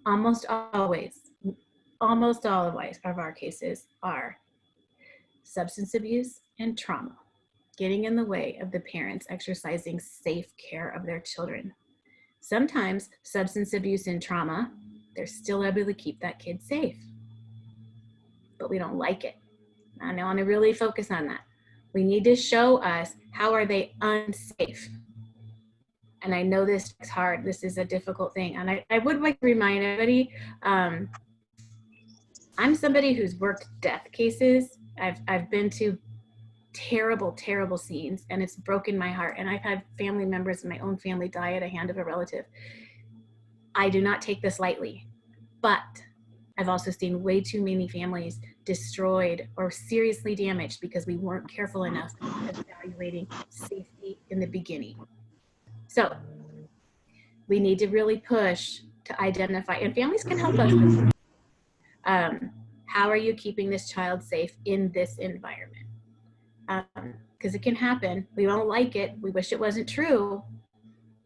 Almost always of our cases are substance abuse and trauma getting in the way of the parents exercising safe care of their children. Sometimes substance abuse and trauma, they're still able to keep that kid safe, but we don't like it. And I want to really focus on that. We need to show us how are they unsafe. And I know this is hard. This is a difficult thing. And I would like to remind everybody, I'm somebody who's worked death cases. I've been to terrible, terrible scenes, and it's broken my heart. And I've had family members in my own family die at the hand of a relative. I do not take this lightly, but I've also seen way too many families destroyed or seriously damaged because we weren't careful enough evaluating safety in the beginning. So we need to really push to identify, and families can help us with this. How are you keeping this child safe in this environment? Because it can happen. We don't like it. We wish it wasn't true,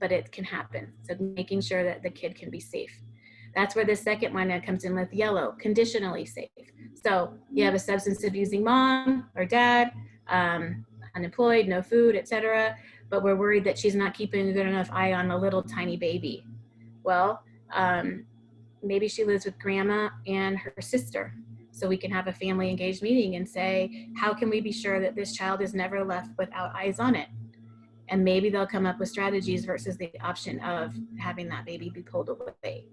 but it can happen. So making sure that the kid can be safe. That's where the second one that comes in with yellow, conditionally safe. So you have a substance abusing mom or dad, unemployed, no food, etc., but we're worried that she's not keeping a good enough eye on a little tiny baby. Well, maybe she lives with grandma and her sister. So we can have a family engaged meeting and say, how can we be sure that this child is never left without eyes on it? And maybe they'll come up with strategies versus the option of having that baby be pulled away.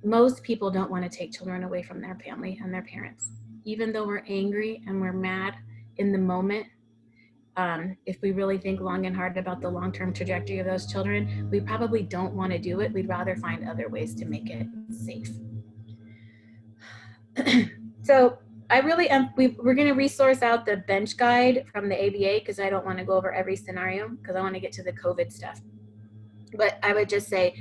Most people don't want to take children away from their family and their parents. Even though we're angry and we're mad in the moment, if we really think long and hard about the long-term trajectory of those children, we probably don't want to do it. We'd rather find other ways to make it safe. So I really am, we're going to resource out the bench guide from the ABA because I don't want to go over every scenario because I want to get to the COVID stuff. But I would just say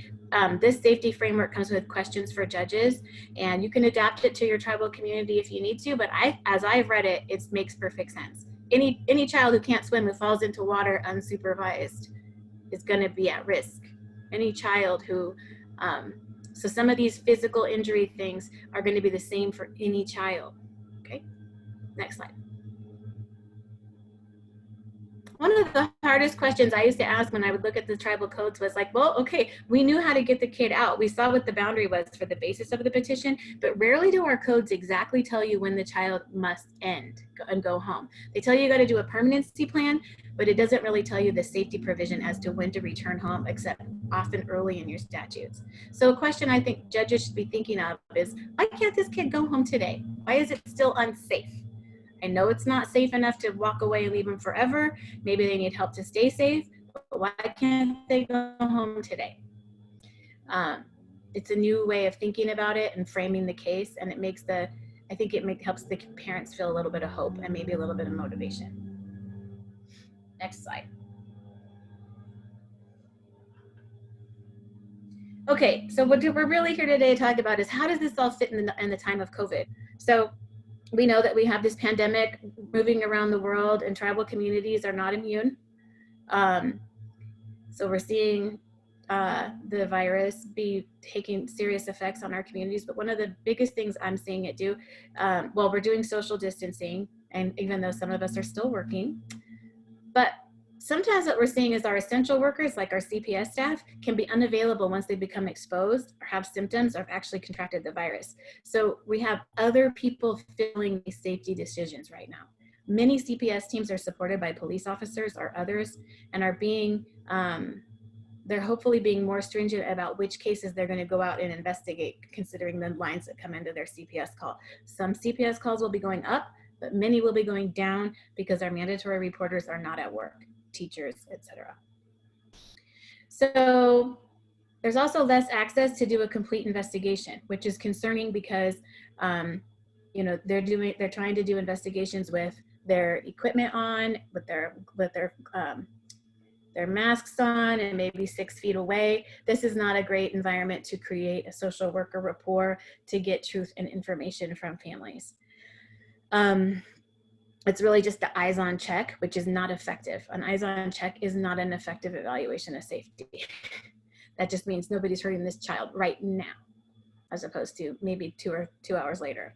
this safety framework comes with questions for judges, and you can adapt it to your tribal community if you need to. But as I've read it, it makes perfect sense. Any child who can't swim, who falls into water unsupervised, is going to be at risk. Any child who, so some of these physical injury things are going to be the same for any child. Okay, next slide. One of the hardest questions I used to ask when I would look at the tribal codes was like, well, okay, we knew how to get the kid out. We saw what the boundary was for the basis of the petition, but rarely do our codes exactly tell you when the child must end and go home. They tell you got to do a permanency plan, but it doesn't really tell you the safety provision as to when to return home, except often early in your statutes. So a question I think judges should be thinking of is, why can't this kid go home today? Why is it still unsafe? I know it's not safe enough to walk away and leave them forever. Maybe they need help to stay safe, but why can't they go home today? It's a new way of thinking about it and framing the case, and it makes I think it helps the parents feel a little bit of hope and maybe a little bit of motivation. Next slide. Okay, so what we're really here today to talk about is how does this all fit in the time of COVID? So we know that we have this pandemic moving around the world, and tribal communities are not immune. So we're seeing the virus be taking serious effects on our communities. But one of the biggest things I'm seeing it do, well, we're doing social distancing, and even though some of us are still working, but sometimes what we're seeing is our essential workers, like our CPS staff, can be unavailable once they become exposed or have symptoms or have actually contracted the virus. So we have other people filling these safety decisions right now. Many CPS teams are supported by police officers or others and are being, they're hopefully being more stringent about which cases they're going to go out and investigate, considering the lines that come into their CPS call. Some CPS calls will be going up, but many will be going down because our mandatory reporters are not at work, teachers, etc. So there's also less access to do a complete investigation, which is concerning because you know, they're trying to do investigations with their equipment on, with their masks on, and maybe 6 feet away. This is not a great environment to create a social worker rapport to get truth and information from families. It's really just the eyes on check, which is not effective. An eyes on check is not an effective evaluation of safety. That just means nobody's hurting this child right now, as opposed to maybe 2 hours later.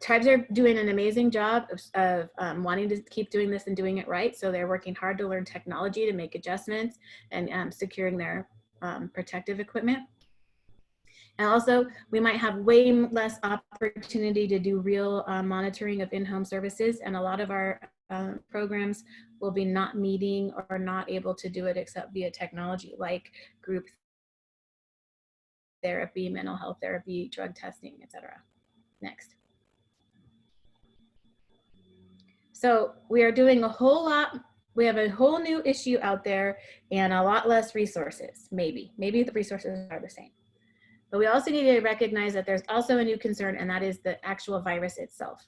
Tribes are doing an amazing job of wanting to keep doing this and doing it right. So they're working hard to learn technology to make adjustments and securing their protective equipment. And also, we might have way less opportunity to do real monitoring of in-home services, and a lot of our programs will be not meeting or not able to do it except via technology, like group therapy, mental health therapy, drug testing, etc. Next. So we are doing a whole lot. We have a whole new issue out there and a lot less resources, maybe. Maybe the resources are the same. But we also need to recognize that there's also a new concern, and that is the actual virus itself.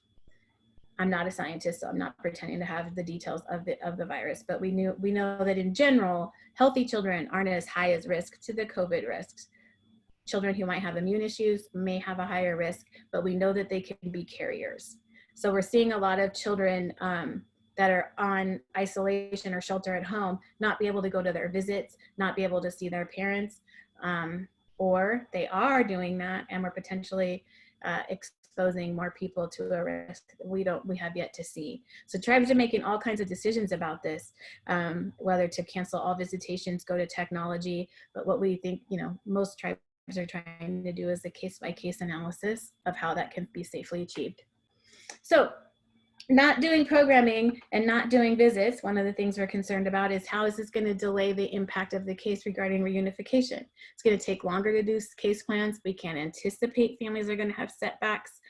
I'm not a scientist, so I'm not pretending to have the details of the virus, but we know that in general, healthy children aren't as high as risk to the COVID risks. Children who might have immune issues may have a higher risk, but we know that they can be carriers. So we're seeing a lot of children that are on isolation or shelter at home not be able to go to their visits, not be able to see their parents, or they are doing that and we're potentially exposing more people to a risk that we have yet to see. So tribes are making all kinds of decisions about this, whether to cancel all visitations, go to technology. But what we think, most tribes are trying to do is a case-by-case analysis of how that can be safely achieved. So not doing programming and not doing visits, one of the things we're concerned about is how is this going to delay the impact of the case regarding reunification. It's going to take longer to do case plans. We can't anticipate families are going to have setbacks.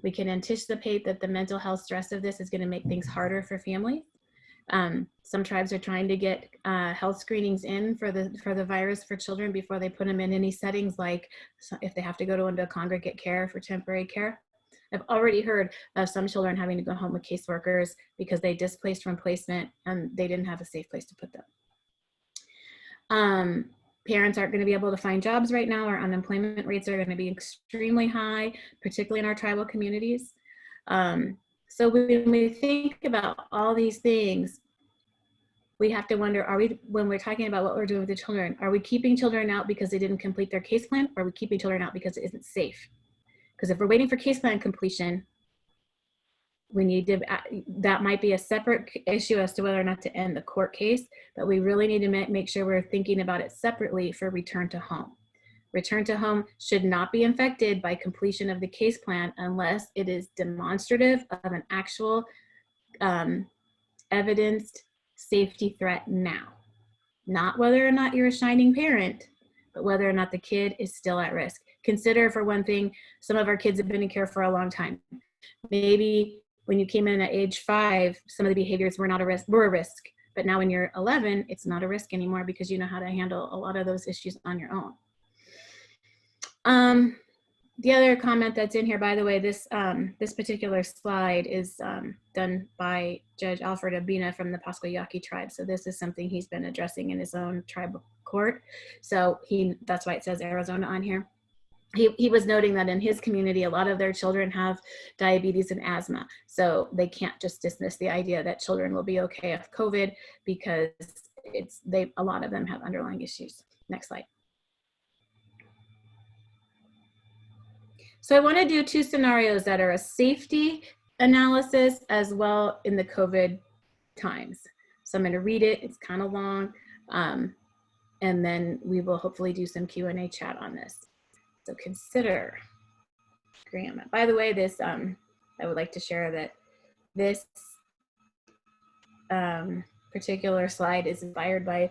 We can anticipate that the mental health stress of this is going to make things harder for families. Some tribes are trying to get health screenings in for the virus for children before they put them in any settings, like if they have to go into congregate care for temporary care. I've already heard of some children having to go home with caseworkers because they displaced from placement and they didn't have a safe place to put them. Parents aren't going to be able to find jobs right now. Our unemployment rates are going to be extremely high, particularly in our tribal communities. So when we think about all these things, we have to wonder, when we're talking about what we're doing with the children, are we keeping children out because they didn't complete their case plan, or are we keeping children out because it isn't safe? Because if we're waiting for case plan completion, we need to, that might be a separate issue as to whether or not to end the court case, but we really need to make sure we're thinking about it separately for return to home. Return to home should not be affected by completion of the case plan unless it is demonstrative of an actual evidenced safety threat now. Not whether or not you're a shining parent, but whether or not the kid is still at risk. Consider, for one thing, some of our kids have been in care for a long time. Maybe when you came in at age 5, some of the behaviors were a risk, but now when you're 11, it's not a risk anymore because you know how to handle a lot of those issues on your own. The other comment that's in here, by the way, this particular slide is done by Judge Alfred Abina from the Pasquayaqui tribe. So this is something he's been addressing in his own tribal court. So that's why it says Arizona on here. He was noting that in his community, a lot of their children have diabetes and asthma. So they can't just dismiss the idea that children will be okay with COVID because a lot of them have underlying issues. Next slide. So I want to do 2 scenarios that are a safety analysis as well in the COVID times. So I'm going to read it. It's kind of long. And then we will hopefully do some Q&A chat on this. So consider grandma. By the way, this I would like to share that this particular slide is inspired by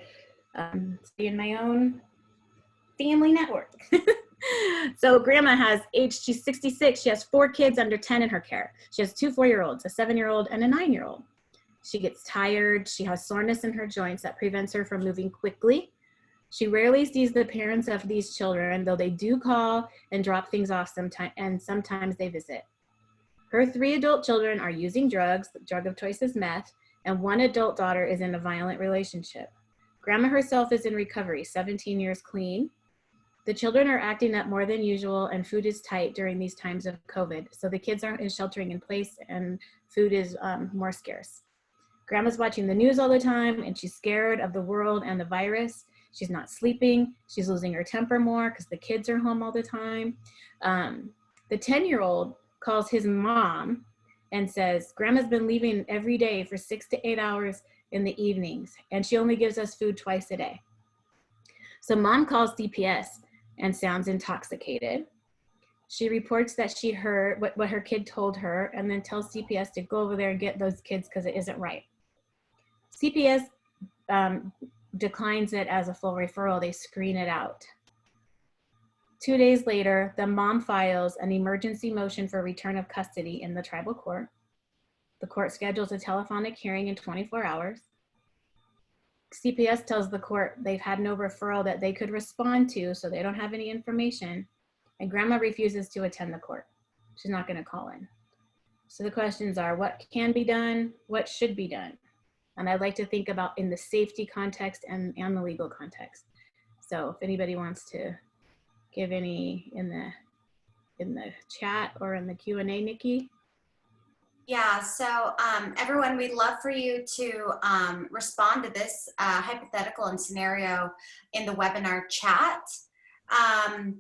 in my own family network. So grandma she's 66. She has 4 kids under 10 in her care. She has 2 4-year-olds, a 7-year-old and a 9-year-old. She gets tired. She has soreness in her joints that prevents her from moving quickly. She rarely sees the parents of these children, though they do call and drop things off sometimes, and sometimes they visit. Her 3 adult children are using drugs. The drug of choice is meth, and 1 adult daughter is in a violent relationship. Grandma herself is in recovery, 17 years clean. The children are acting up more than usual, and food is tight during these times of COVID. So the kids aren't sheltering in place, and food is more scarce. Grandma's watching the news all the time, and she's scared of the world and the virus. She's not sleeping. She's losing her temper more because the kids are home all the time. The 10-year-old calls his mom and says, Grandma's been leaving every day for 6 to 8 hours in the evenings, and she only gives us food twice a day. So mom calls CPS and sounds intoxicated. She reports that she heard what her kid told her and then tells CPS to go over there and get those kids because it isn't right. CPS declines it as a full referral. They screen it out. 2 days later, the mom files an emergency motion for return of custody in the tribal court. The court schedules a telephonic hearing in 24 hours. CPS tells the court they've had no referral that they could respond to, so they don't have any information, and grandma refuses to attend the court. She's not going to call in. So the questions are, what can be done? What should be done? And I'd like to think about in the safety context and the legal context. So if anybody wants to give any in the chat or in the Q&A, Nikki? Yeah, so everyone, we'd love for you to respond to this hypothetical and scenario in the webinar chat.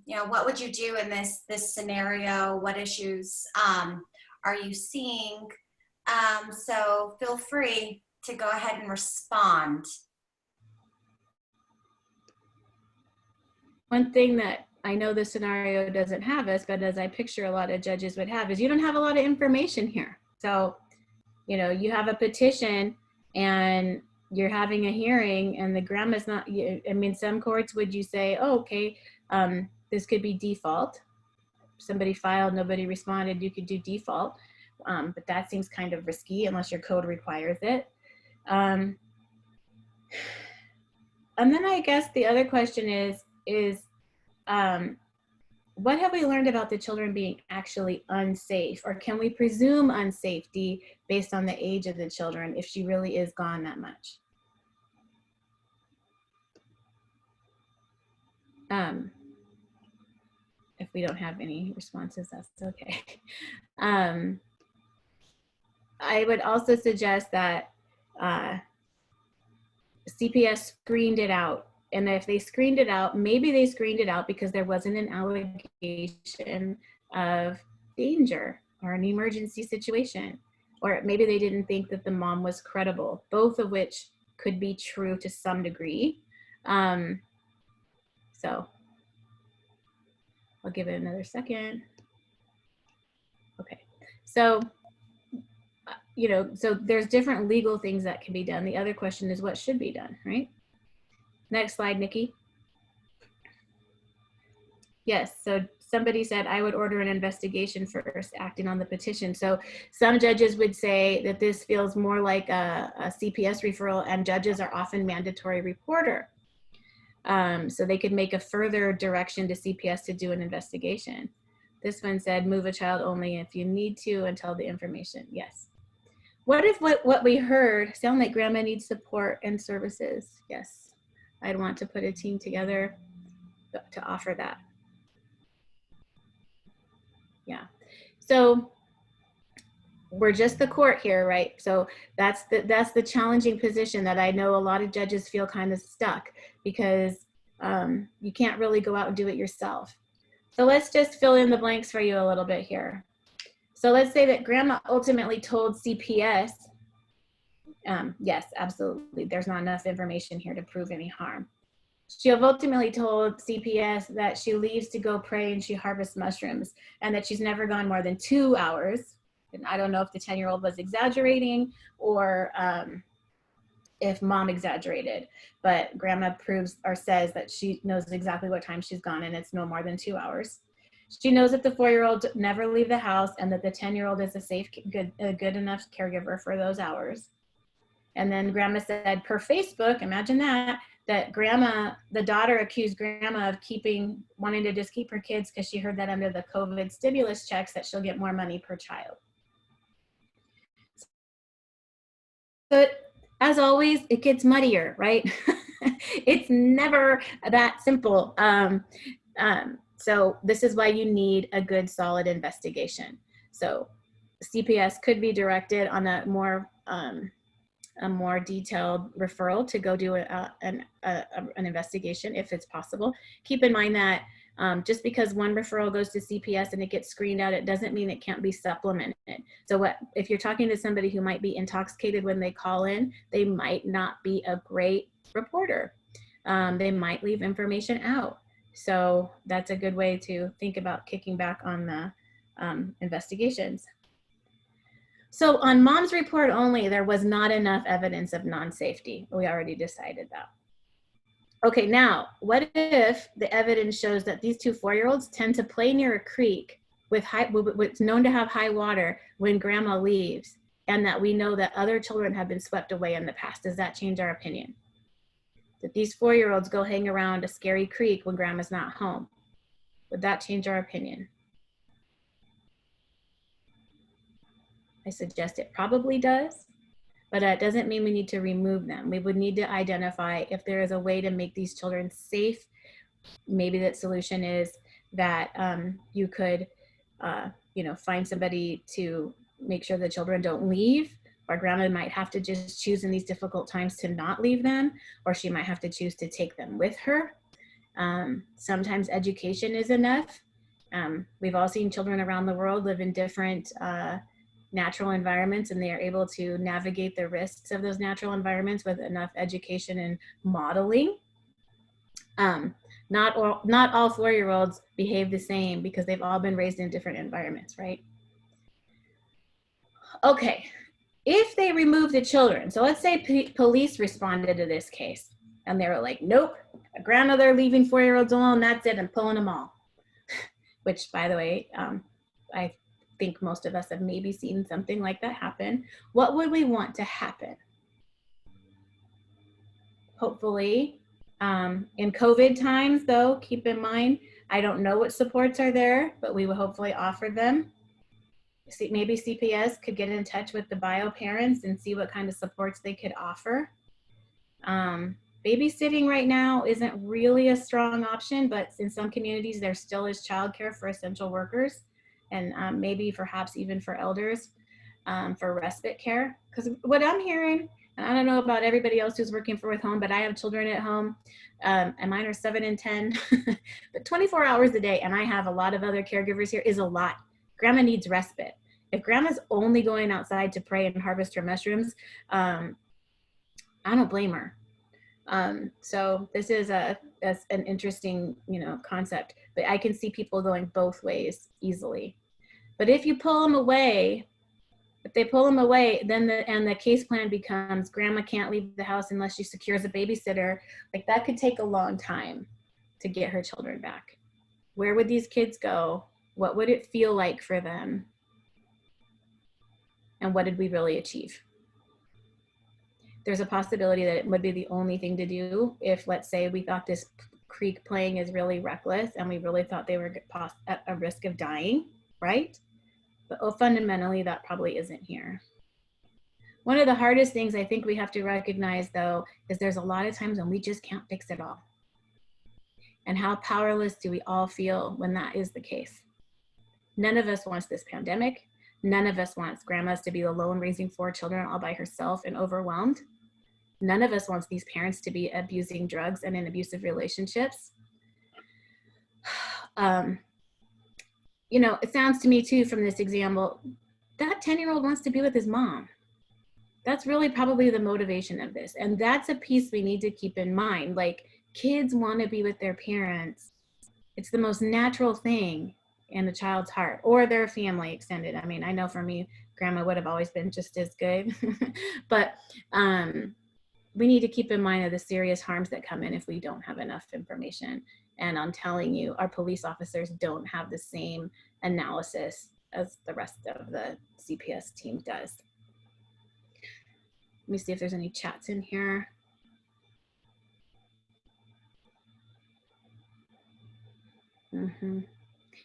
you know, what would you do in this scenario? What issues are you seeing? So feel free to go ahead and respond. One thing that I know the scenario doesn't have us, but as I picture a lot of judges would have, is you don't have a lot of information here. So, you know, you have a petition and you're having a hearing and the grandma's not, I mean, some courts would you say, oh, okay, this could be default. Somebody filed, nobody responded, you could do default. But that seems kind of risky unless your code requires it. And then I guess the other question is what have we learned about the children being actually unsafe, or can we presume unsafety based on the age of the children if she really is gone that much? If we don't have any responses, that's okay. I would also suggest that CPS screened it out. And if they screened it out, maybe they screened it out because there wasn't an allegation of danger or an emergency situation. Or maybe they didn't think that the mom was credible, both of which could be true to some degree. So I'll give it another second. Okay, so, you know, so there's different legal things that can be done. The other question is what should be done, right? Next slide, Nikki. Yes, so somebody said I would order an investigation first, acting on the petition. So some judges would say that this feels more like a CPS referral, and judges are often mandatory reporter. So they could make a further direction to CPS to do an investigation. This one said move a child only if you need to until the information. Yes. What if what we heard sound like grandma needs support and services? Yes. I'd want to put a team together to offer that. Yeah. So we're just the court here, right? So that's the challenging position that I know a lot of judges feel kind of stuck because you can't really go out and do it yourself. So let's just fill in the blanks for you a little bit here. So let's say that grandma ultimately told CPS, yes, absolutely, there's not enough information here to prove any harm. She have ultimately told CPS that she leaves to go pray and she harvests mushrooms and that she's never gone more than 2 hours. And I don't know if the 10-year-old was exaggerating or if mom exaggerated, but grandma proves or says that she knows exactly what time she's gone and it's no more than 2 hours. She knows that the 4-year-old never leave the house and that the 10-year-old is a safe, good enough caregiver for those hours. And then grandma said per Facebook, imagine that grandma, the daughter accused grandma of wanting to just keep her kids because she heard that under the COVID stimulus checks that she'll get more money per child. But as always, it gets muddier, right? It's never that simple. So this is why you need a good, solid investigation. So CPS could be directed on a more detailed referral to go do an investigation if it's possible. Keep in mind that just because one referral goes to CPS and it gets screened out, it doesn't mean it can't be supplemented. So if you're talking to somebody who might be intoxicated when they call in, they might not be a great reporter. They might leave information out. So that's a good way to think about kicking back on the investigations. So on mom's report only, there was not enough evidence of non-safety. We already decided that. Okay, now, what if the evidence shows that these 2 4-year-olds tend to play near a creek with what's known to have high water when grandma leaves, and that we know that other children have been swept away in the past? Does that change our opinion? That these 4-year-olds go hang around a scary creek when grandma's not home. Would that change our opinion? I suggest it probably does, but that doesn't mean we need to remove them. We would need to identify if there is a way to make these children safe. Maybe that solution is that you could, find somebody to make sure the children don't leave, or grandma might have to just choose in these difficult times to not leave them, or she might have to choose to take them with her. Sometimes education is enough. We've all seen children around the world live in different natural environments, and they are able to navigate the risks of those natural environments with enough education and modeling. Not all 4-year-olds behave the same because they've all been raised in different environments, right? Okay, if they remove the children, so let's say police responded to this case and they were like, nope, a grandmother leaving 4-year-olds alone, that's it, I'm pulling them all. Which, by the way, I think most of us have maybe seen something like that happen. What would we want to happen? Hopefully, in COVID times, though, keep in mind, I don't know what supports are there, but we will hopefully offer them. See, maybe CPS could get in touch with the bio parents and see what kind of supports they could offer. Babysitting right now isn't really a strong option, but in some communities, there still is childcare for essential workers and maybe perhaps even for elders for respite care. Because what I'm hearing, and I don't know about everybody else who's working with home, but I have children at home and mine are 7 and 10, but 24 hours a day, and I have a lot of other caregivers here, is a lot. Grandma needs respite. If grandma's only going outside to pray and harvest her mushrooms, I don't blame her. So this is that's an interesting, concept, but I can see people going both ways easily. But if you pull them away, if they pull them away, then the case plan becomes grandma can't leave the house unless she secures a babysitter. Like that could take a long time to get her children back. Where would these kids go? What would it feel like for them? And what did we really achieve? There's a possibility that it would be the only thing to do if, let's say, we thought this creek playing is really reckless and we really thought they were at a risk of dying, right? But fundamentally, that probably isn't here. One of the hardest things I think we have to recognize, though, is there's a lot of times when we just can't fix it all. And how powerless do we all feel when that is the case? None of us wants this pandemic. None of us wants grandmas to be alone raising 4 children all by herself and overwhelmed. None of us wants these parents to be abusing drugs and in abusive relationships. It sounds to me too from this example, that 10-year-old wants to be with his mom. That's really probably the motivation of this. And that's a piece we need to keep in mind. Like, kids want to be with their parents. It's the most natural thing in a child's heart, or their family extended. I mean, I know for me, grandma would have always been just as good, but we need to keep in mind of the serious harms that come in if we don't have enough information. And I'm telling you, our police officers don't have the same analysis as the rest of the CPS team does. Let me see if there's any chats in here.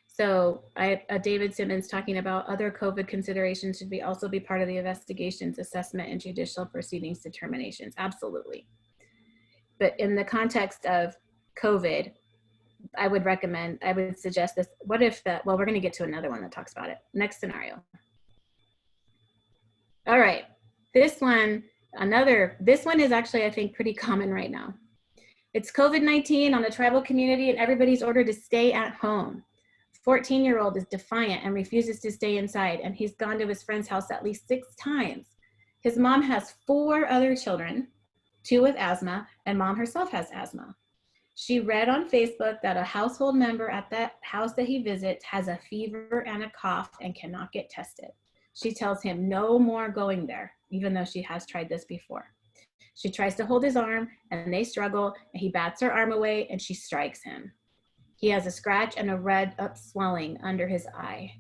So David Simmons talking about other COVID considerations should also be part of the investigations, assessment, and judicial proceedings determinations. Absolutely. But in the context of COVID, I would suggest this. What if well, we're going to get to another one that talks about it. Next scenario. All right. This one is actually, I think, pretty common right now. It's COVID-19 on a tribal community and everybody's ordered to stay at home. 14-year-old is defiant and refuses to stay inside, and he's gone to his friend's house at least 6 times. His mom has 4 other children, 2 with asthma, and mom herself has asthma. She read on Facebook that a household member at that house that he visits has a fever and a cough and cannot get tested. She tells him no more going there, even though she has tried this before. She tries to hold his arm and they struggle, and he bats her arm away and she strikes him. He has a scratch and a red up swelling under his eye.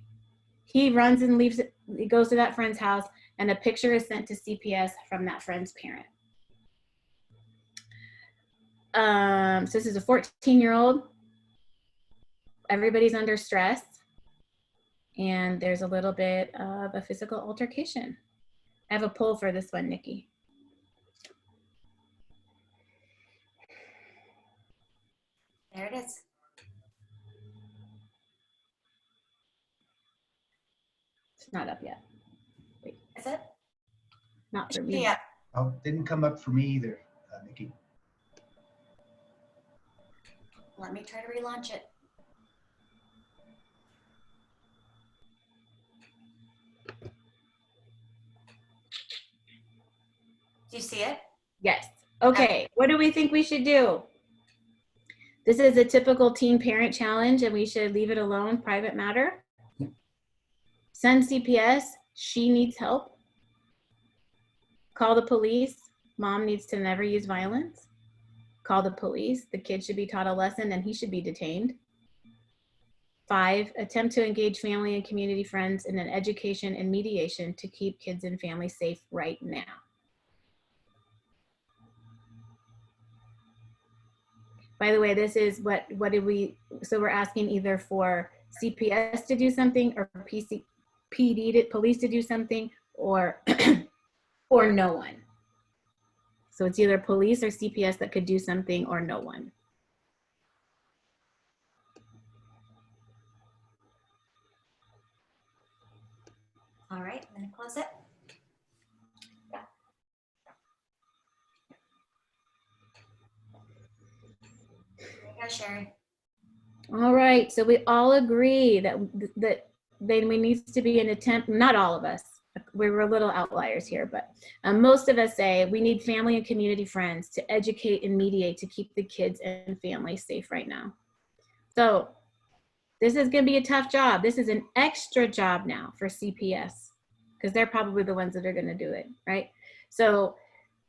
He runs and leaves it. He goes to that friend's house, and a picture is sent to CPS from that friend's parent. So this is a 14-year-old. Everybody's under stress, and there's a little bit of a physical altercation. I have a poll for this one, Nikki. There it is. It's not up yet. Wait, Is it? not for me. Yeah. Oh, didn't come up for me either, Nikki. Let me try to relaunch it. Do you see it? Yes. Okay, what do we think we should do? This is a typical teen parent challenge and we should leave it alone, private matter. Send CPS, she needs help. Call the police, mom needs to never use violence. Call the police, the kid should be taught a lesson and he should be detained. 5, attempt to engage family and community friends in an education and mediation to keep kids and families safe right now. By the way, this is what did we, so we're asking either for CPS to do something or police to do something or, or no one. So it's either police or CPS that could do something or no one. All right, I'm gonna close it. There you go, Sheri. All right, so we all agree that there needs to be an attempt, not all of us, we were little outliers here, but most of us say we need family and community friends to educate and mediate to keep the kids and families safe right now. So this is gonna be a tough job. This is an extra job now for CPS because they're probably the ones that are gonna do it, right? So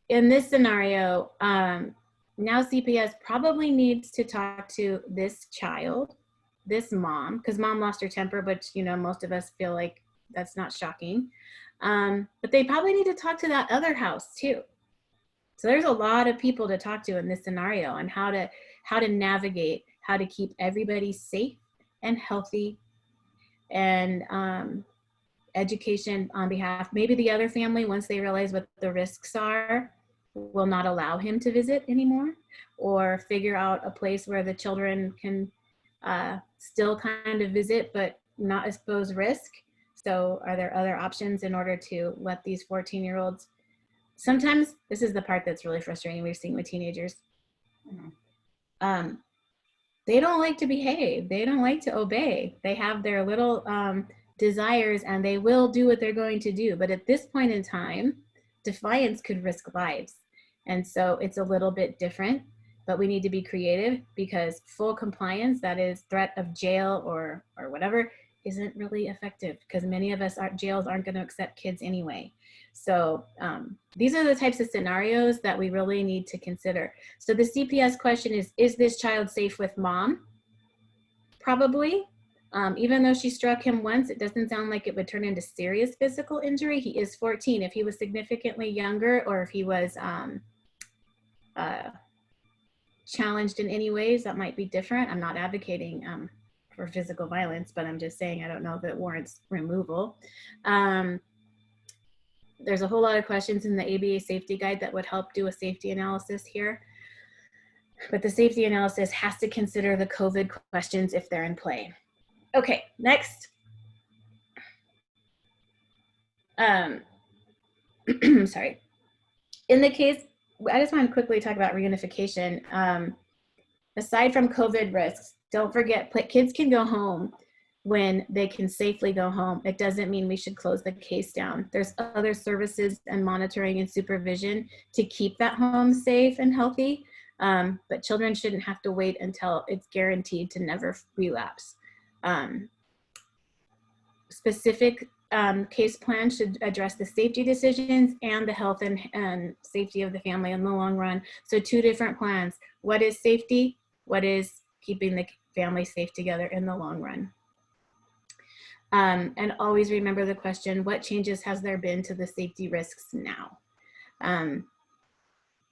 in this scenario, now CPS probably needs to talk to this child, this mom, because mom lost her temper, but you know, most of us feel like that's not shocking. But they probably need to talk to that other house too. So there's a lot of people to talk to in this scenario and how to navigate, how to keep everybody safe and healthy, and education on behalf, maybe the other family, once they realize what the risks are, will not allow him to visit anymore, or figure out a place where the children can still kind of visit but not expose risk. So are there other options in order to let these 14-year-olds, sometimes this is the part that's really frustrating we're seeing with teenagers. They don't like to behave. They don't like to obey. They have their little desires and they will do what they're going to do. But at this point in time, defiance could risk lives. And so it's a little bit different, but we need to be creative because full compliance, that is threat of jail or whatever, isn't really effective because many of us, jails aren't going to accept kids anyway. So these are the types of scenarios that we really need to consider. So the CPS question is this child safe with mom? Probably. Even though she struck him once, it doesn't sound like it would turn into serious physical injury. He is 14. If he was significantly younger or if he was challenged in any ways, that might be different. I'm not advocating for physical violence, but I'm just saying I don't know if it warrants removal. There's a whole lot of questions in the ABA safety guide that would help do a safety analysis here. But the safety analysis has to consider the COVID questions if they're in play. Okay, next. Sorry. In the case, I just want to quickly talk about reunification. Aside from COVID risks, don't forget, kids can go home when they can safely go home. It doesn't mean we should close the case down. There's other services and monitoring and supervision to keep that home safe and healthy. But children shouldn't have to wait until it's guaranteed to never relapse. Specific case plans should address the safety decisions and the health and safety of the family in the long run. So 2 different plans. What is safety? What is keeping the family safe together in the long run? And always remember the question, what changes has there been to the safety risks now?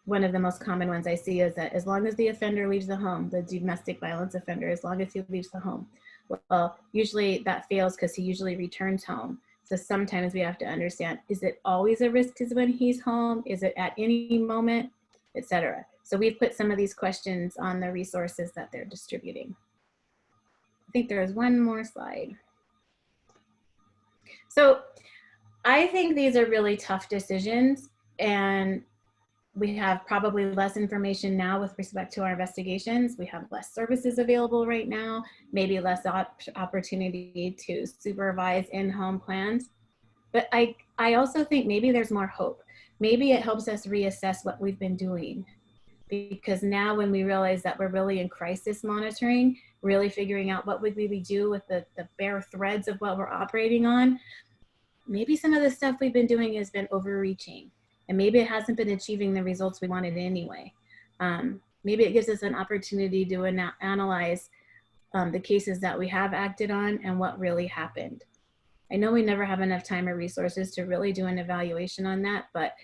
One of the most common ones I see is that as long as the offender leaves the home, the domestic violence offender, as long as he leaves the home, well, usually that fails because he usually returns home. So sometimes we have to understand, is it always a risk is when he's home? Is it at any moment, etc.? So we've put some of these questions on the resources that they're distributing. I think there is one more slide. So I think these are really tough decisions, and we have probably less information now with respect to our investigations. We have less services available right now, maybe less opportunity to supervise in-home plans. But I also think maybe there's more hope. Maybe it helps us reassess what we've been doing. Because now when we realize that we're really in crisis monitoring, really figuring out what would we do with the bare threads of what we're operating on, maybe some of the stuff we've been doing has been overreaching. And maybe it hasn't been achieving the results we wanted anyway. Maybe it gives us an opportunity to analyze the cases that we have acted on and what really happened. I know we never have enough time or resources to really do an evaluation on that, but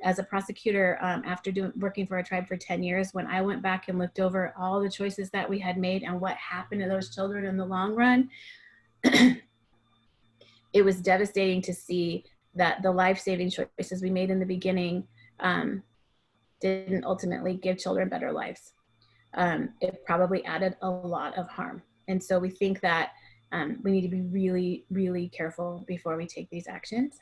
as a prosecutor, after working for a tribe for 10 years, when I went back and looked over all the choices that we had made and what happened to those children in the long run, it was devastating to see that the life-saving choices we made in the beginning didn't ultimately give children better lives. It probably added a lot of harm. And so we think that we need to be really, really careful before we take these actions.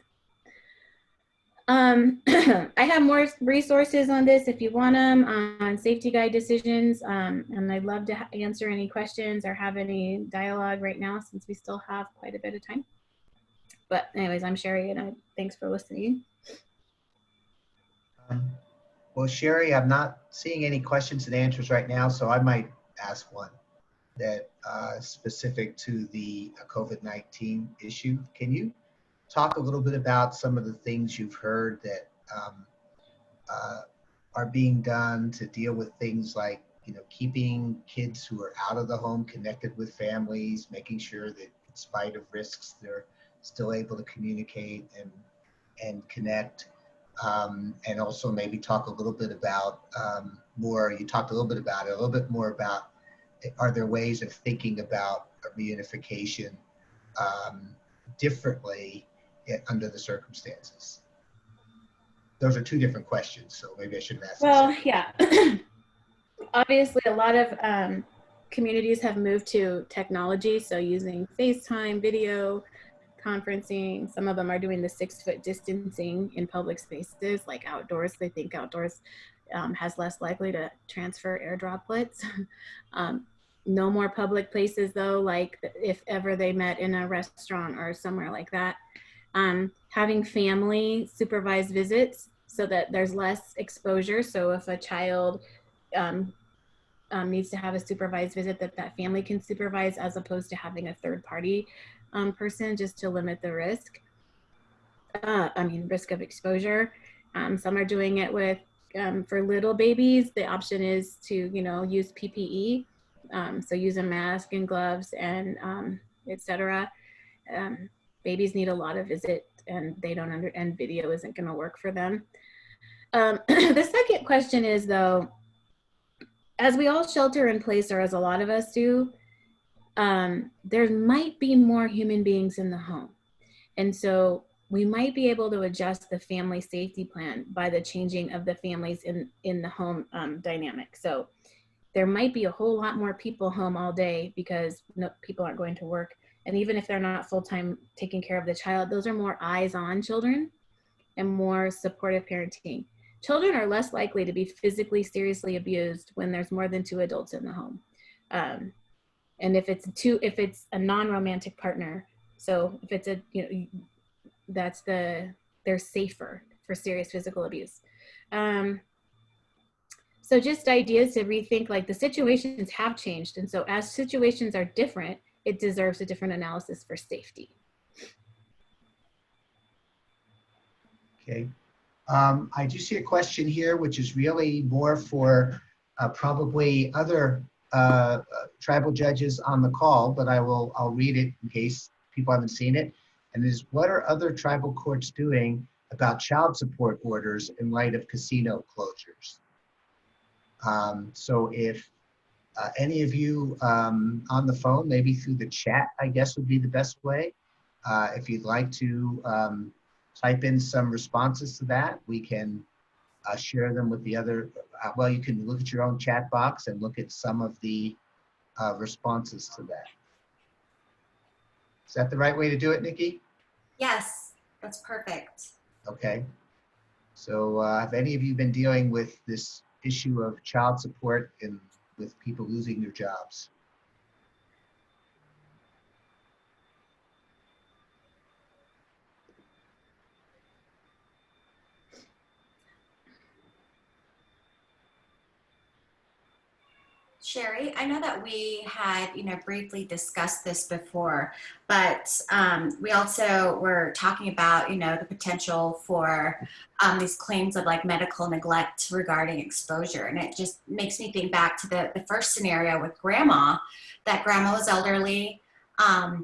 I have more resources on this if you want them, on safety guide decisions, and I'd love to answer any questions or have any dialogue right now since we still have quite a bit of time. But anyways, I'm Sheri, and thanks for listening. Well, Sheri, I'm not seeing any questions and answers right now, so I might ask one that specific to the COVID-19 issue. Can you talk a little bit about some of the things you've heard that are being done to deal with things like, keeping kids who are out of the home connected with families, making sure that in spite of risks, they're still able to communicate and connect, and also maybe talk a little bit about you talked a little bit about it, a little bit more about, are there ways of thinking about a reunification differently under the circumstances? Those are two different questions, so maybe I should have asked. Well, yeah. Obviously, a lot of communities have moved to technology, so using FaceTime, video conferencing. Some of them are doing the 6-foot distancing in public spaces, like outdoors. They think outdoors has less likely to transfer air droplets. No more public places though, like if ever they met in a restaurant or somewhere like that. Having family supervised visits so that there's less exposure. So if a child needs to have a supervised visit, that family can supervise, as opposed to having a third party person, just to limit the risk. Risk of exposure. Some are doing it with, for little babies, the option is to, use PPE. So use a mask and gloves and etc. Babies need a lot of visit, and they don't and video isn't going to work for them. The second question is, though, as we all shelter in place, or as a lot of us do, there might be more human beings in the home. And so we might be able to adjust the family safety plan by the changing of the families in the home dynamic. So there might be a whole lot more people home all day because people aren't going to work. And even if they're not full-time taking care of the child, those are more eyes on children and more supportive parenting. Children are less likely to be physically seriously abused when there's more than 2 adults in the home. And if it's a non-romantic partner, so if it's they're safer for serious physical abuse. So just ideas to rethink, like the situations have changed. And so as situations are different, it deserves a different analysis for safety. Okay. I do see a question here, which is really more for probably other tribal judges on the call, but I'll read it in case people haven't seen it. And is, what are other tribal courts doing about child support orders in light of casino closures? So if any of you on the phone, maybe through the chat, I guess would be the best way. If you'd like to type in some responses to that, we can share them with the other. Well, you can look at your own chat box and look at some of the responses to that. Is that the right way to do it, Nikki? Yes, that's perfect. Okay. So have any of you been dealing with this issue of child support with people losing their jobs? Sheri, I know that we had, briefly discussed this before, but we also were talking about, the potential for these claims of like medical neglect regarding exposure. And it just makes me think back to the first scenario with grandma, that grandma was elderly. And,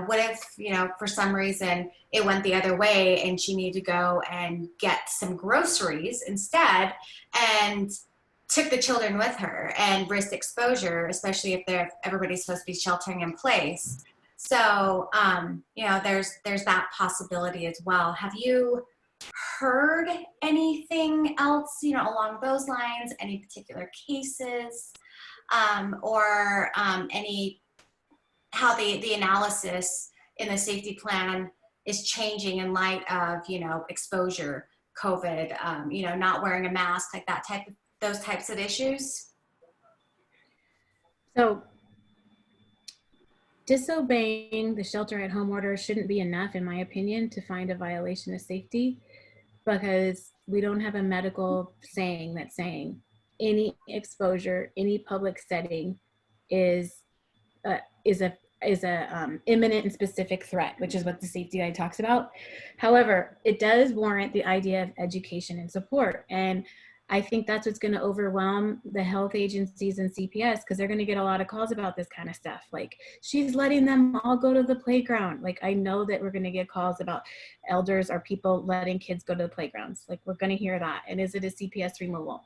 what if, for some reason it went the other way and she needed to go and get some groceries instead, and took the children with her and risked exposure, especially if everybody's supposed to be sheltering in place. So, there's that possibility as well. Have you heard anything else, along those lines, any particular cases, or how the analysis in the safety plan is changing in light of, exposure, COVID, not wearing a mask, like those types of issues? So disobeying the shelter at home order shouldn't be enough, in my opinion, to find a violation of safety, because we don't have a medical saying that's saying any exposure, any public setting is a imminent and specific threat, which is what the safety guide talks about. However, it does warrant the idea of education and support. And I think that's what's going to overwhelm the health agencies and CPS, because they're going to get a lot of calls about this kind of stuff. Like, she's letting them all go to the playground. Like, I know that we're going to get calls about elders or people letting kids go to the playgrounds. Like, we're going to hear that. And is it a CPS removal?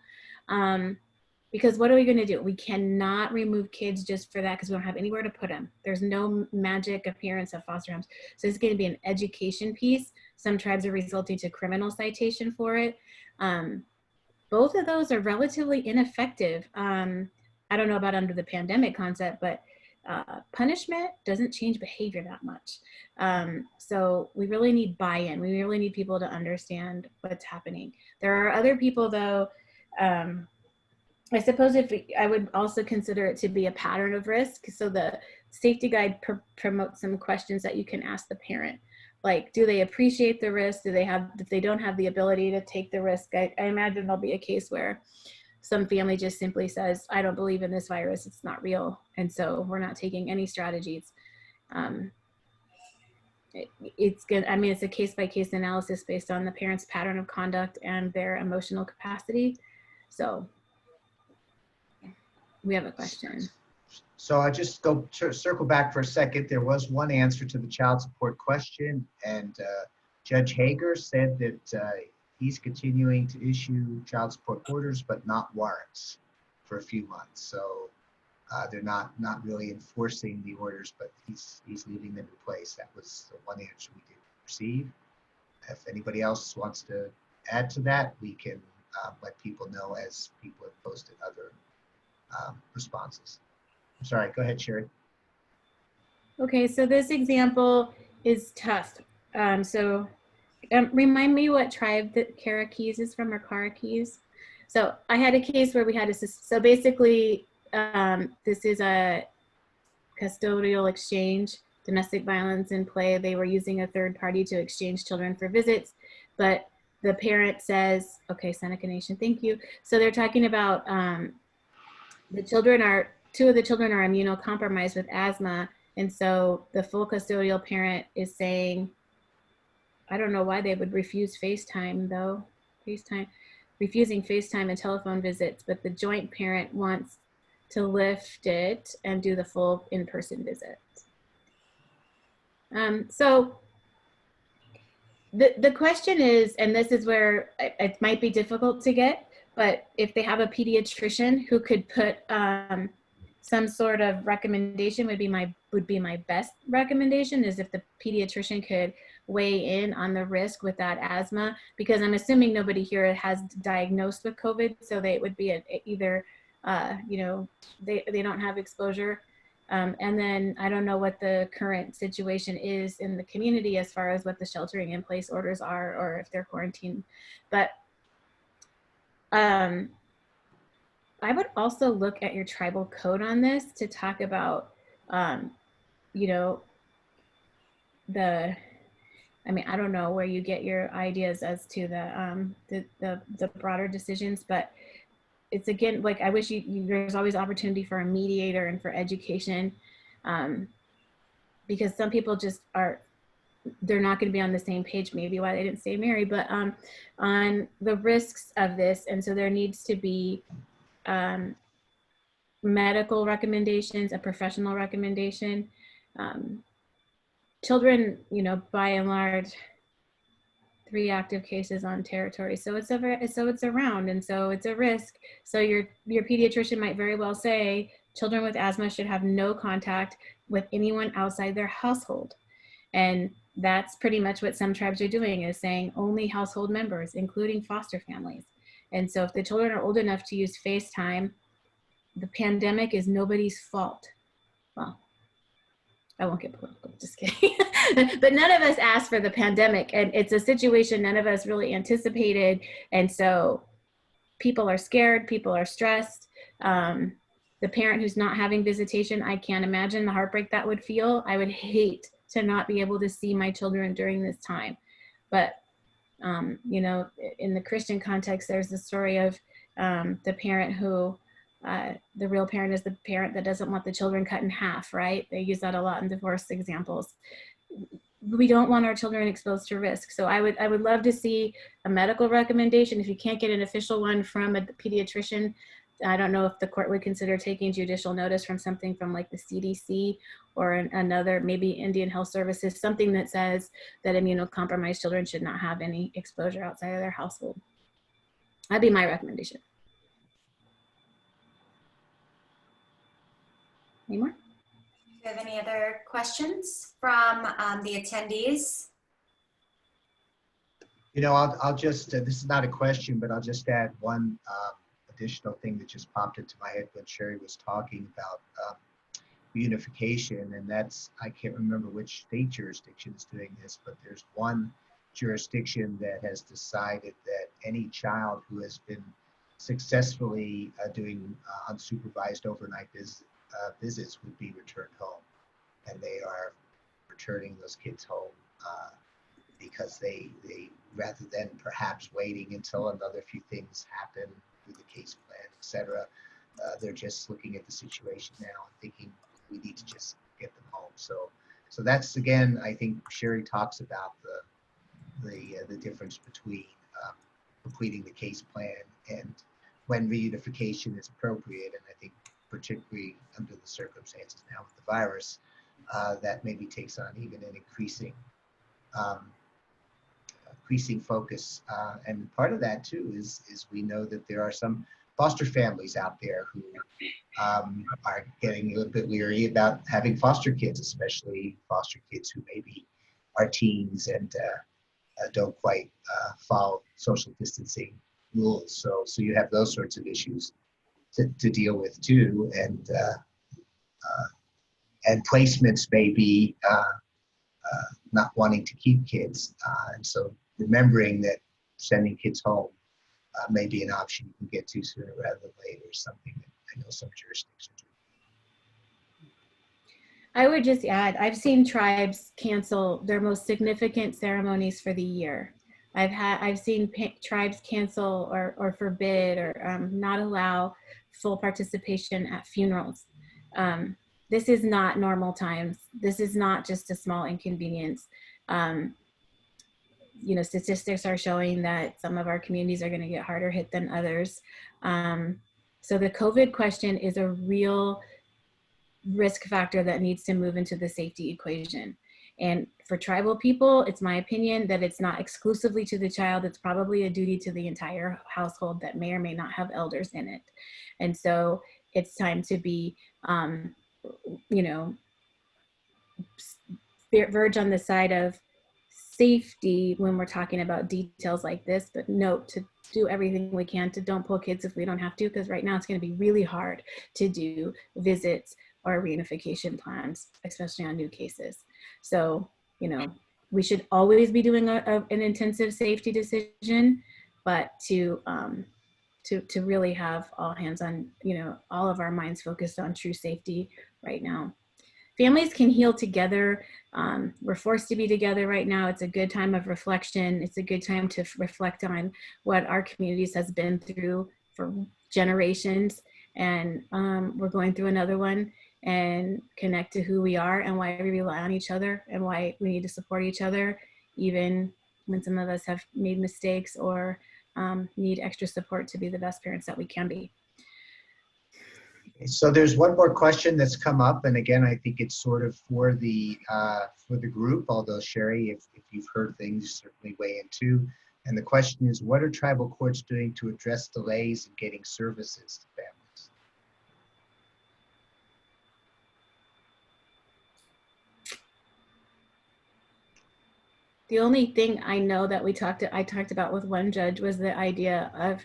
Because what are we going to do? We cannot remove kids just for that, because we don't have anywhere to put them. There's no magic appearance of foster homes. So it's going to be an education piece. Some tribes are resulting to criminal citation for it. Both of those are relatively ineffective. I don't know about under the pandemic concept, but punishment doesn't change behavior that much. So we really need buy-in. We really need people to understand what's happening. There are other people, though. I suppose I would also consider it to be a pattern of risk. So the safety guide promotes some questions that you can ask the parent. Like, do they appreciate the risk? If they don't have the ability to take the risk? I imagine there'll be a case where some family just simply says, I don't believe in this virus, it's not real. And so we're not taking any strategies. It's good. I mean, it's a case-by-case analysis based on the parent's pattern of conduct and their emotional capacity. So we have a question. So I just circle back for a second. There was one answer to the child support question, and Judge Hager said that he's continuing to issue child support orders, but not warrants for a few months. So they're not really enforcing the orders, but he's leaving them in place. That was the one answer we did receive. If anybody else wants to add to that, we can let people know as people have posted other responses. I'm sorry, go ahead, Sheri. Okay, so this example is tough. Remind me what tribe that Karakees is from, or Karakees. So I had a case where we had so basically this is a custodial exchange, domestic violence in play. They were using a third party to exchange children for visits, but the parent says, okay, Seneca Nation, thank you. So they're talking about two of the children are immunocompromised with asthma. And so the full custodial parent is saying, I don't know why they would refuse FaceTime though, refusing FaceTime and telephone visits, but the joint parent wants to lift it and do the full in-person visit. So the question is, and this is where it might be difficult to get, but if they have a pediatrician who could put some sort of recommendation, would be my best recommendation, is if the pediatrician could weigh in on the risk with that asthma, because I'm assuming nobody here has diagnosed with COVID, so they would be either they don't have exposure. And then I don't know what the current situation is in the community as far as what the sheltering in place orders are, or if they're quarantined. But I would also look at your tribal code on this to talk about, you know, I mean, I don't know where you get your ideas as to the broader decisions, but it's, again, like, I wish there's always opportunity for a mediator and for education, because some people just they're not going to be on the same page, maybe why they didn't stay married, but on the risks of this. And so there needs to be medical recommendations, a professional recommendation. Children, you know, by and large, 3 active cases on territory, so it's around, and so it's a risk. So your pediatrician might very well say children with asthma should have no contact with anyone outside their household, and that's pretty much what some tribes are doing, is saying only household members, including foster families. And so if the children are old enough to use FaceTime, the pandemic is nobody's fault. Well, I won't get political, just kidding. But none of us asked for the pandemic, and it's a situation none of us really anticipated. And so people are scared, people are stressed. The parent who's not having visitation, I can't imagine the heartbreak that would feel. I would hate to not be able to see my children during this time. But, you know, in the Christian context, there's the story of the parent who, the real parent is the parent that doesn't want the children cut in half, right? They use that a lot in divorce examples. We don't want our children exposed to risk. So I would love to see a medical recommendation. If you can't get an official one from a pediatrician, I don't know if the court would consider taking judicial notice from something from like the CDC or another, maybe Indian Health Services, something that says that immunocompromised children should not have any exposure outside of their household. That'd be my recommendation. Any more? Do you have any other questions from the attendees? You know, I'll just, this is not a question, but I'll just add one additional thing that just popped into my head when Sheri was talking about reunification, and that's, I can't remember which state jurisdiction is doing this, but there's one jurisdiction that has decided that any child who has been successfully doing unsupervised overnight visits would be returned home, and they are returning those kids home because they rather than perhaps waiting until another few things happen through the case plan, etc. They're just looking at the situation now and thinking we need to just get them home. So that's, again, I think Sheri talks about the difference between completing the case plan and when reunification is appropriate. And I think particularly under the circumstances now with the virus, that maybe takes on even an increasing focus. And part of that too is we know that there are some foster families out there who are getting a little bit leery about having foster kids, especially foster kids who maybe are teens and don't quite follow social distancing rules. So you have those sorts of issues to deal with too, and placements may be not wanting to keep kids, and so remembering that sending kids home may be an option you can get to sooner rather than later, something that I know some jurisdictions do. I would just add, I've seen tribes cancel their most significant ceremonies for the year. I've seen tribes cancel or forbid or not allow full participation at funerals. This is not normal times. This is not just a small inconvenience. You know, statistics are showing that some of our communities are going to get harder hit than others. So the COVID question is a real risk factor that needs to move into the safety equation. And for tribal people, it's my opinion that it's not exclusively to the child. It's probably a duty to the entire household that may or may not have elders in it. And so it's time to be, you know, verge on the side of safety when we're talking about details like this, but note to do everything we can to don't pull kids if we don't have to, because right now it's going to be really hard to do visits or reunification plans, especially on new cases. So, you know, we should always be doing an intensive safety decision, but to really have all hands on, you know, all of our minds focused on true safety right now. Families can heal together. We're forced to be together right now. It's a good time of reflection. It's a good time to reflect on what our communities has been through for generations. And we're going through another one, and connect to who we are and why we rely on each other and why we need to support each other, even when some of us have made mistakes or need extra support to be the best parents that we can be. So there's one more question that's come up, and again, I think it's sort of for the group, although Sheri, if you've heard things, certainly weigh in too. And the question is, what are tribal courts doing to address delays in getting services to families? The only thing I know that I talked about with one judge was the idea of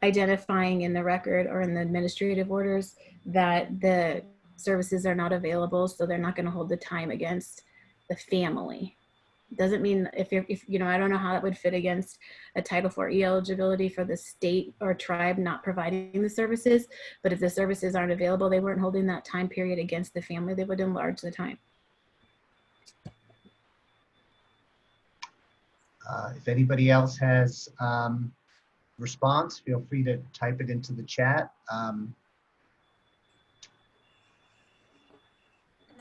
identifying in the record or in the administrative orders that the services are not available, so they're not going to hold the time against the family. Doesn't mean if you know, I don't know how that would fit against a Title IV eligibility for the state or tribe not providing the services, but if the services aren't available, they weren't holding that time period against the family, they would enlarge the time. If anybody else has response, feel free to type it into the chat.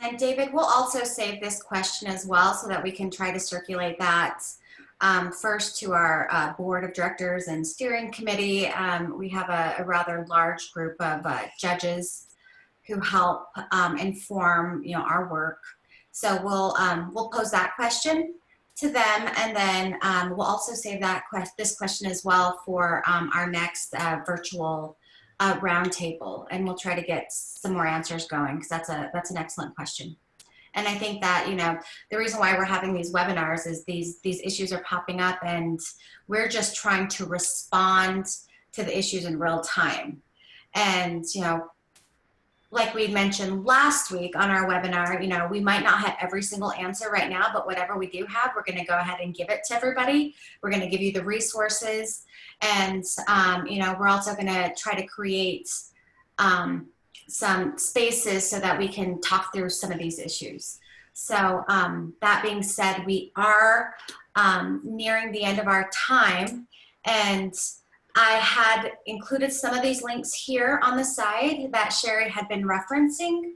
And David, we'll also save this question as well so that we can try to circulate that first to our board of directors and steering committee. We have a rather large group of judges who help inform, you know, our work. So we'll pose that question to them, and then we'll also save this question as well for our next virtual roundtable, and we'll try to get some more answers going, because that's an excellent question. And I think that, you know, the reason why we're having these webinars is these issues are popping up, and we're just trying to respond to the issues in real time. And, you know, like we mentioned last week on our webinar, you know, we might not have every single answer right now, but whatever we do have, we're going to go ahead and give it to everybody. We're going to give you the resources, and, you know, we're also going to try to create some spaces so that we can talk through some of these issues. So that being said, we are nearing the end of our time, and I had included some of these links here on the side that Sheri had been referencing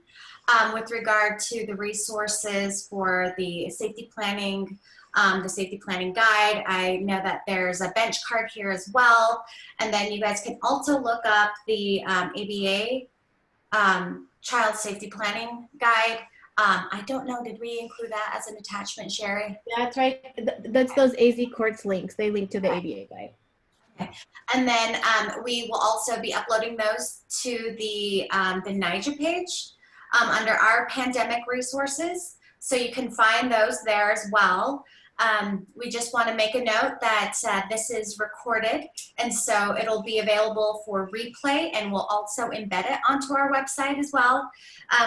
with regard to the resources for the safety planning guide. I know that there's a bench card here as well. And then you guys can also look up the ABA Child Safety Planning Guide. I don't know, did we include that as an attachment, Sheri? That's right. That's those AZ Courts links. They link to the ABA guide. Okay. And then we will also be uploading those to the NAICJA page under our pandemic resources. So you can find those there as well. We just want to make a note that this is recorded, and so it'll be available for replay, and we'll also embed it onto our website as well.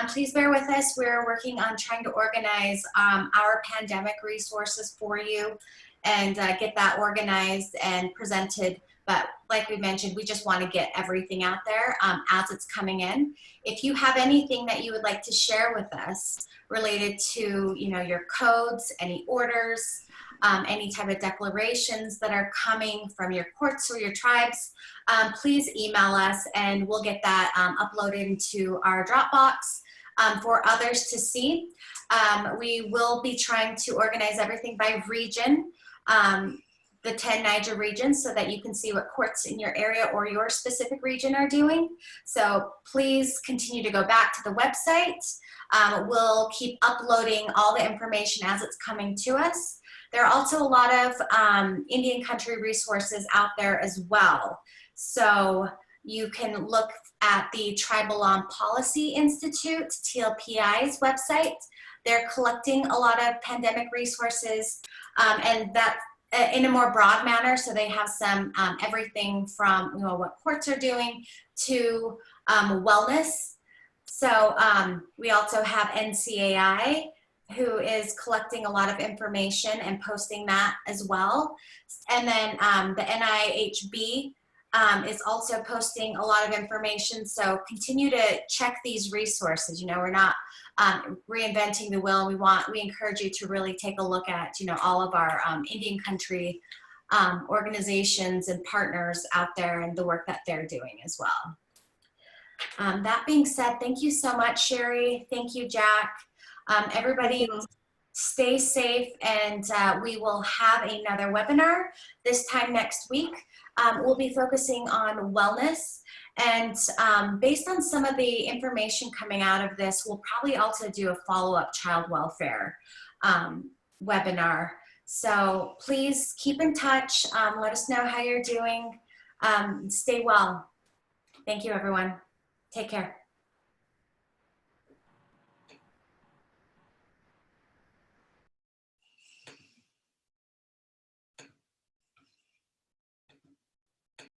Please bear with us. We're working on trying to organize our pandemic resources for you and get that organized and presented. But like we mentioned, we just want to get everything out there as it's coming in. If you have anything that you would like to share with us related to, you know, your codes, any orders, any type of declarations that are coming from your courts or your tribes, please email us, and we'll get that uploaded into our Dropbox for others to see. We will be trying to organize everything by region, the 10 NAICJA regions, so that you can see what courts in your area or your specific region are doing. So please continue to go back to the website. We'll keep uploading all the information as it's coming to us. There are also a lot of Indian country resources out there as well. So you can look at the Tribal Law Policy Institute, TLPI's website. They're collecting a lot of pandemic resources, and that in a more broad manner. So they have some everything from, you know, what courts are doing to wellness So we also have NCAI, who is collecting a lot of information and posting that as well. And then the NAICJA is also posting a lot of information. So continue to check these resources. You know, we're not reinventing the wheel. We encourage you to really take a look at, you know, all of our Indian country organizations and partners out there and the work that they're doing as well. That being said, thank you so much, Sheri. Thank you, Jack. Everybody stay safe, and we will have another webinar this time next week. We'll be focusing on wellness, and based on some of the information coming out of this, we'll probably also do a follow-up child welfare webinar. So please keep in touch. Let us know how you're doing. Stay well. Thank you, everyone. Take care.